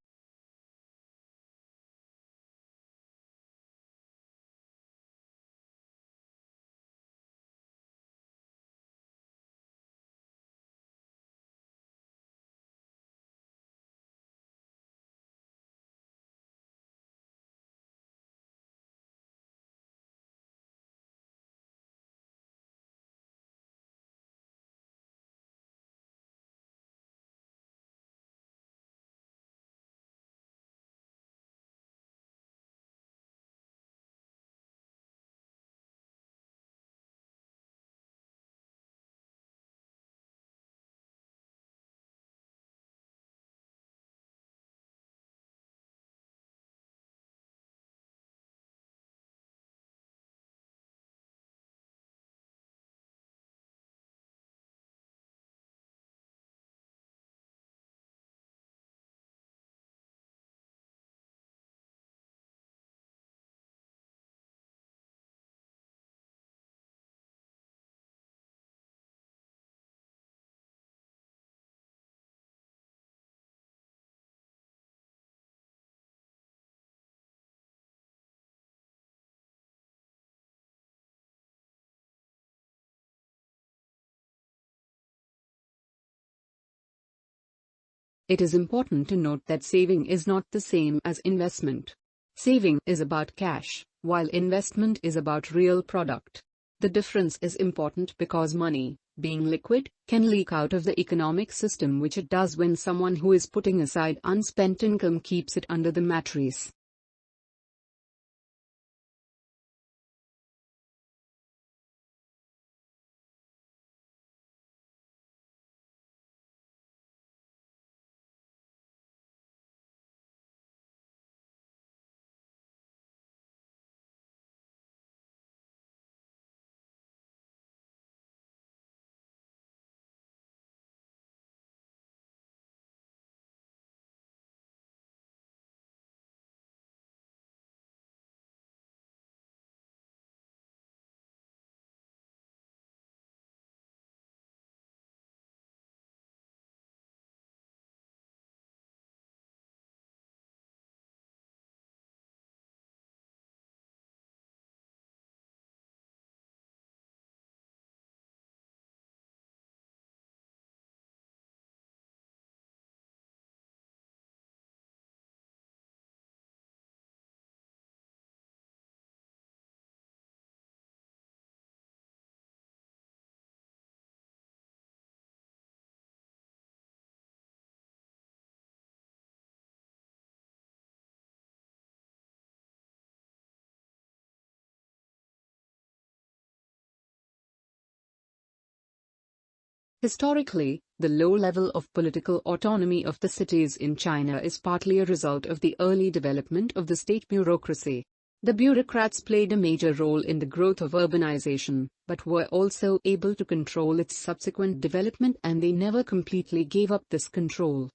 It is important to note that saving is not the same as investment. Saving is about cash, while investment is about real product. The difference is important because money, being liquid, can leak out of the economic system, which it does when someone who is putting aside unspent income keeps it under the mattress. Historically, the low level of political autonomy of the cities in China is partly a result of the early development of the state bureaucracy. The bureaucrats played a major role in the growth of urbanization, but were also able to control its subsequent development, and they never completely gave up this control.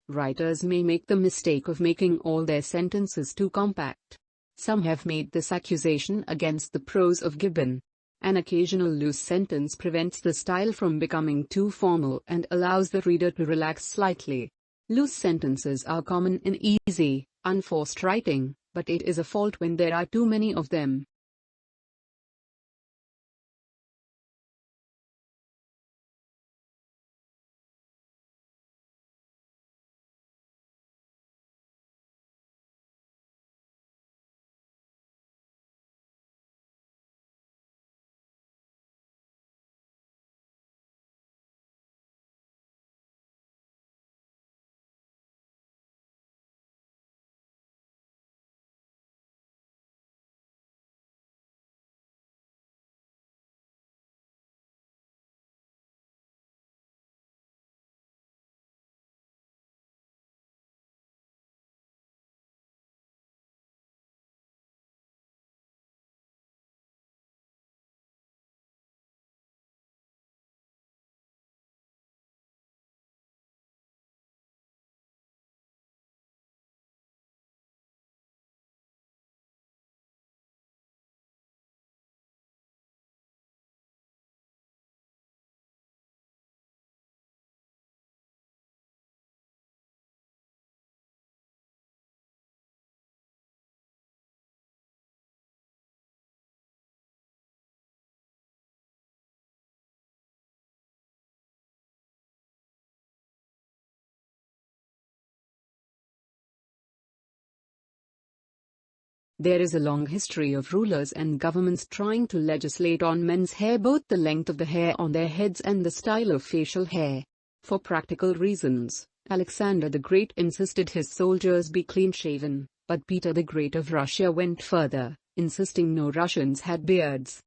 Writers may make the mistake of making all their sentences too compact. Some have made this accusation against the prose of Gibbon. An occasional loose sentence prevents the style from becoming too formal and allows the reader to relax slightly. Loose sentences are common in easy, unforced writing, but it is a fault when there are too many of them. There is a long history of rulers and governments trying to legislate on men's hair, both the length of the hair on their heads and the style of facial hair. For practical reasons, Alexander the Great insisted his soldiers be clean-shaven, but Peter the Great of Russia went further, insisting no Russians had beards.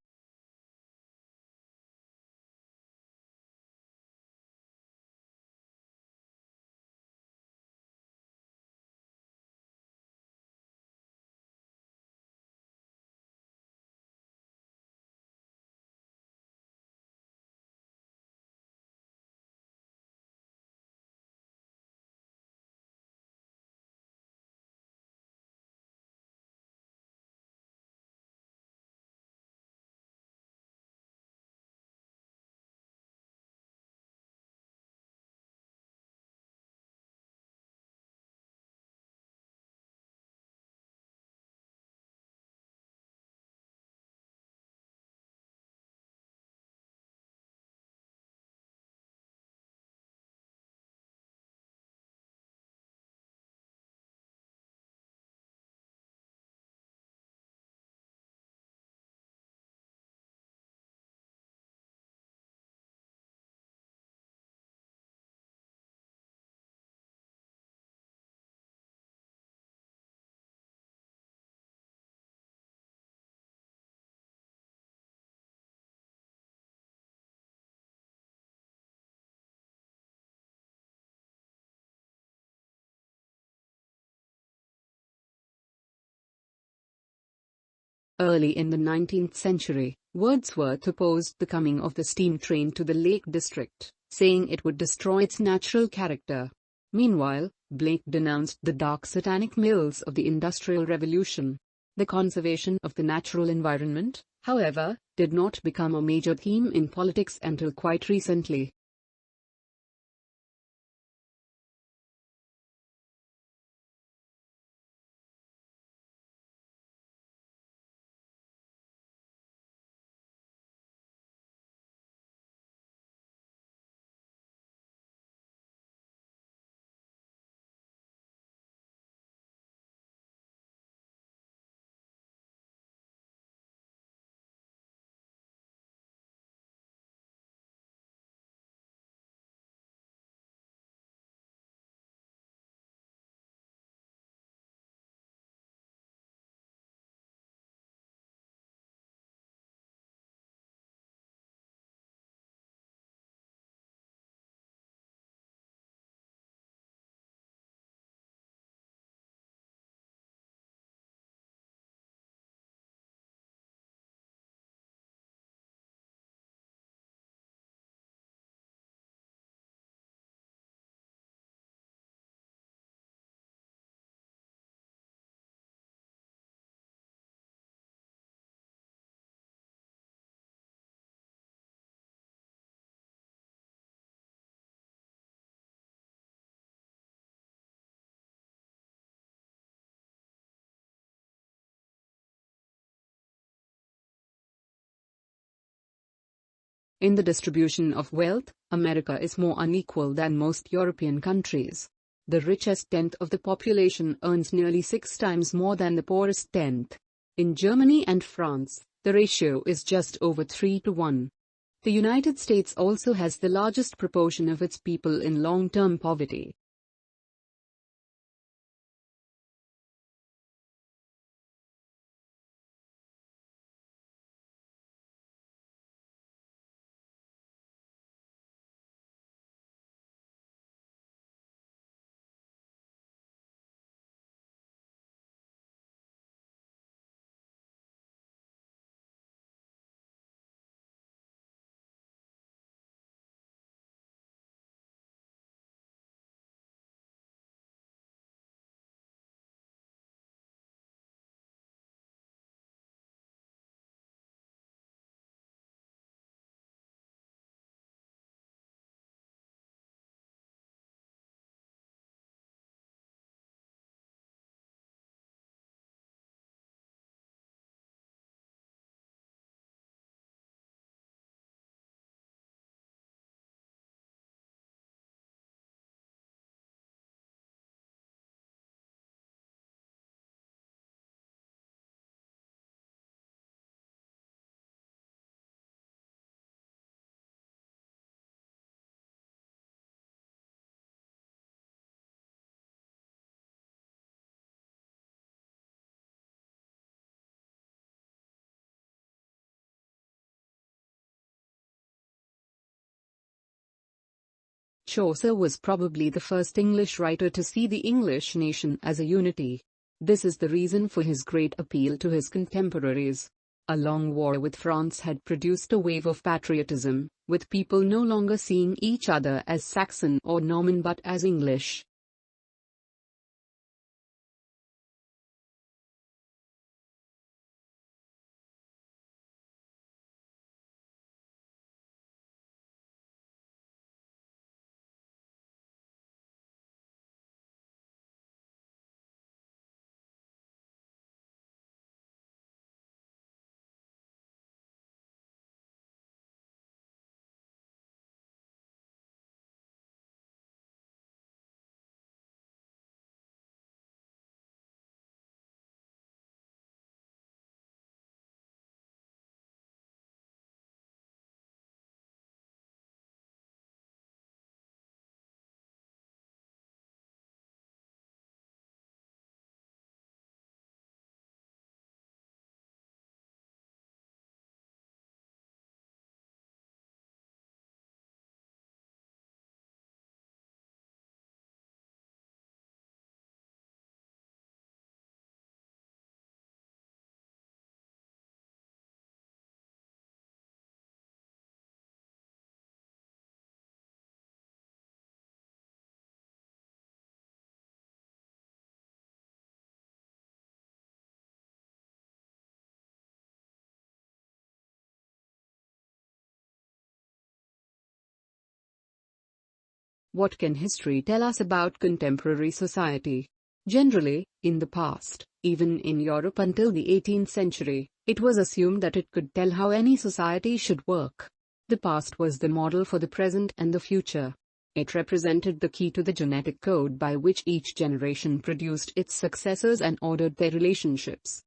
Early in the 19th century, Wordsworth opposed the coming of the steam train to the Lake District, saying it would destroy its natural character. Meanwhile, Blake denounced the dark satanic mills of the Industrial Revolution. The conservation of the natural environment, however, did not become a major theme in politics until quite recently. In the distribution of wealth, America is more unequal than most European countries. The richest tenth of the population earns nearly 6 times more than the poorest tenth. In Germany and France, the ratio is just over 3 to 1. The United States also has the largest proportion of its people in long-term poverty. Chaucer was probably the first English writer to see the English nation as a unity. This is the reason for his great appeal to his contemporaries. A long war with France had produced a wave of patriotism, with people no longer seeing each other as Saxon or Norman but as English. What can history tell us about contemporary society? Generally, in the past, even in Europe until the 18th century, it was assumed that it could tell how any society should work. The past was the model for the present and the future. It represented the key to the genetic code by which each generation produced its successors and ordered their relationships.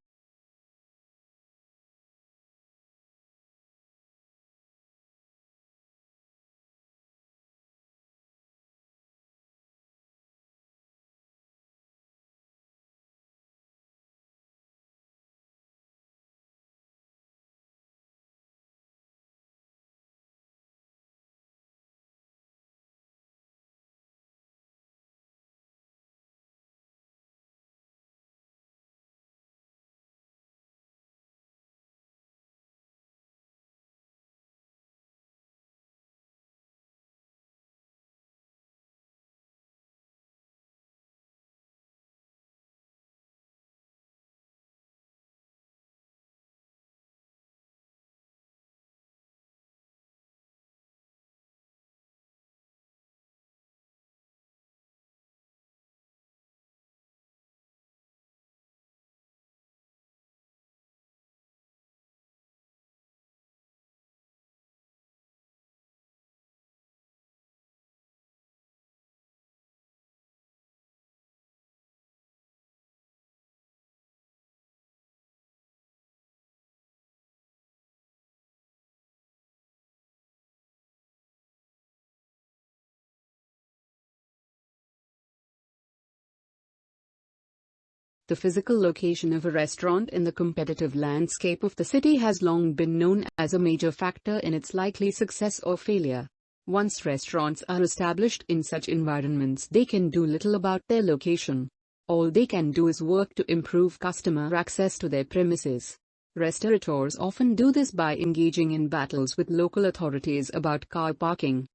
The physical location of a restaurant in the competitive landscape of the city has long been known as a major factor in its likely success or failure. Once restaurants are established in such environments, they can do little about their location. All they can do is work to improve customer access to their premises. Restaurateurs often do this by engaging in battles with local authorities about car parking.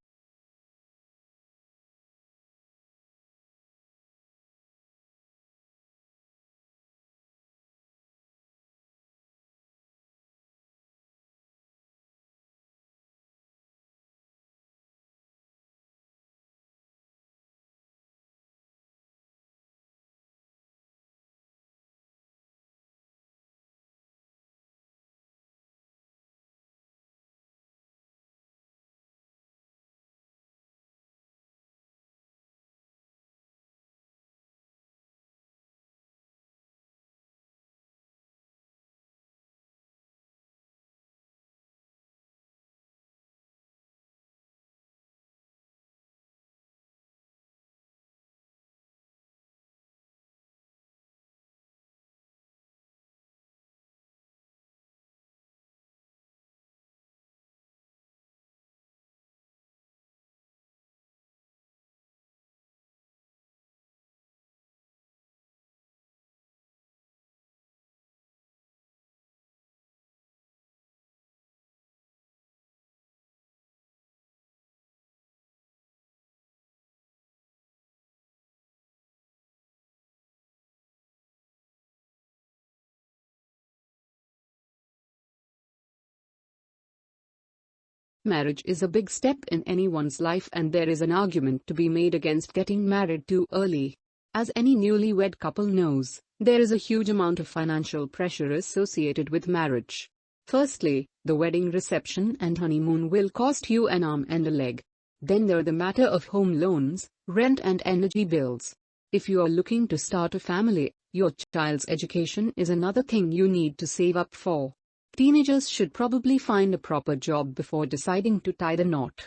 Marriage is a big step in anyone's life, and there is an argument to be made against getting married too early. As any newlywed couple knows, there is a huge amount of financial pressure associated with marriage. Firstly, the wedding reception and honeymoon will cost you an arm and a leg. Then there are the matter of home loans, rent and energy bills. If you are looking to start a family, your child's education is another thing you need to save up for. Teenagers should probably find a proper job before deciding to tie the knot.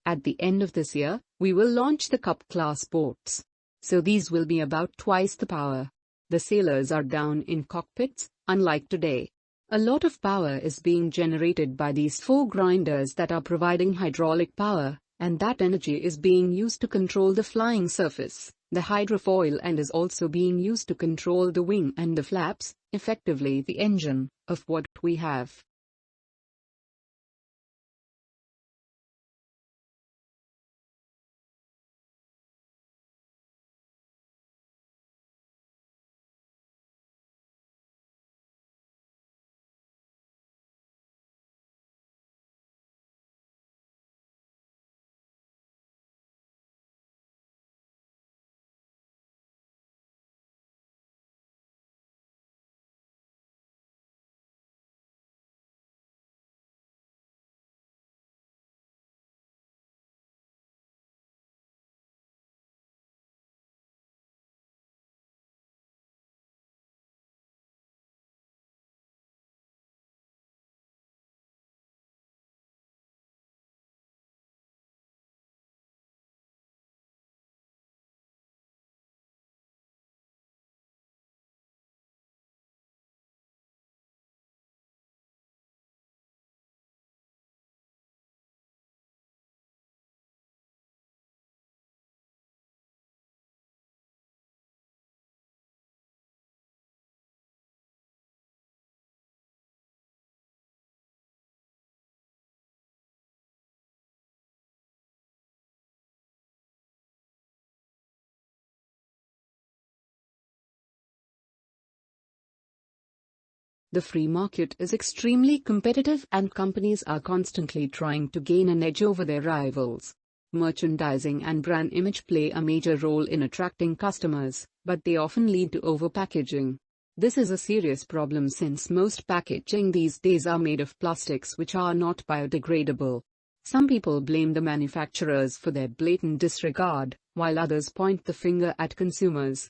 At the end of this year, we will launch the Cup class boats. So these will be about twice the power. The sailors are down in cockpits, unlike today. A lot of power is being generated by these four grinders that are providing hydraulic power, and that energy is being used to control the flying surface, the hydrofoil, and is also being used to control the wing and the flaps, effectively the engine, of what we have. The free market is extremely competitive, and companies are constantly trying to gain an edge over their rivals. Merchandising and brand image play a major role in attracting customers, but they often lead to overpackaging. This is a serious problem since most packaging these days are made of plastics which are not biodegradable. Some people blame the manufacturers for their blatant disregard, while others point the finger at consumers.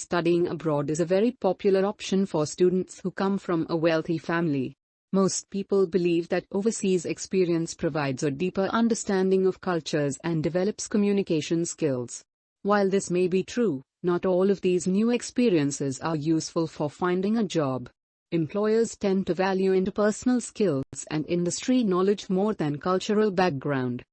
studying abroad is a very popular option for students who come from a wealthy family. Most people believe that overseas experience provides a deeper understanding of cultures and develops communication skills. While this may be true, not all of these new experiences are useful for finding a job. Employers tend to value interpersonal skills and industry knowledge more than cultural background.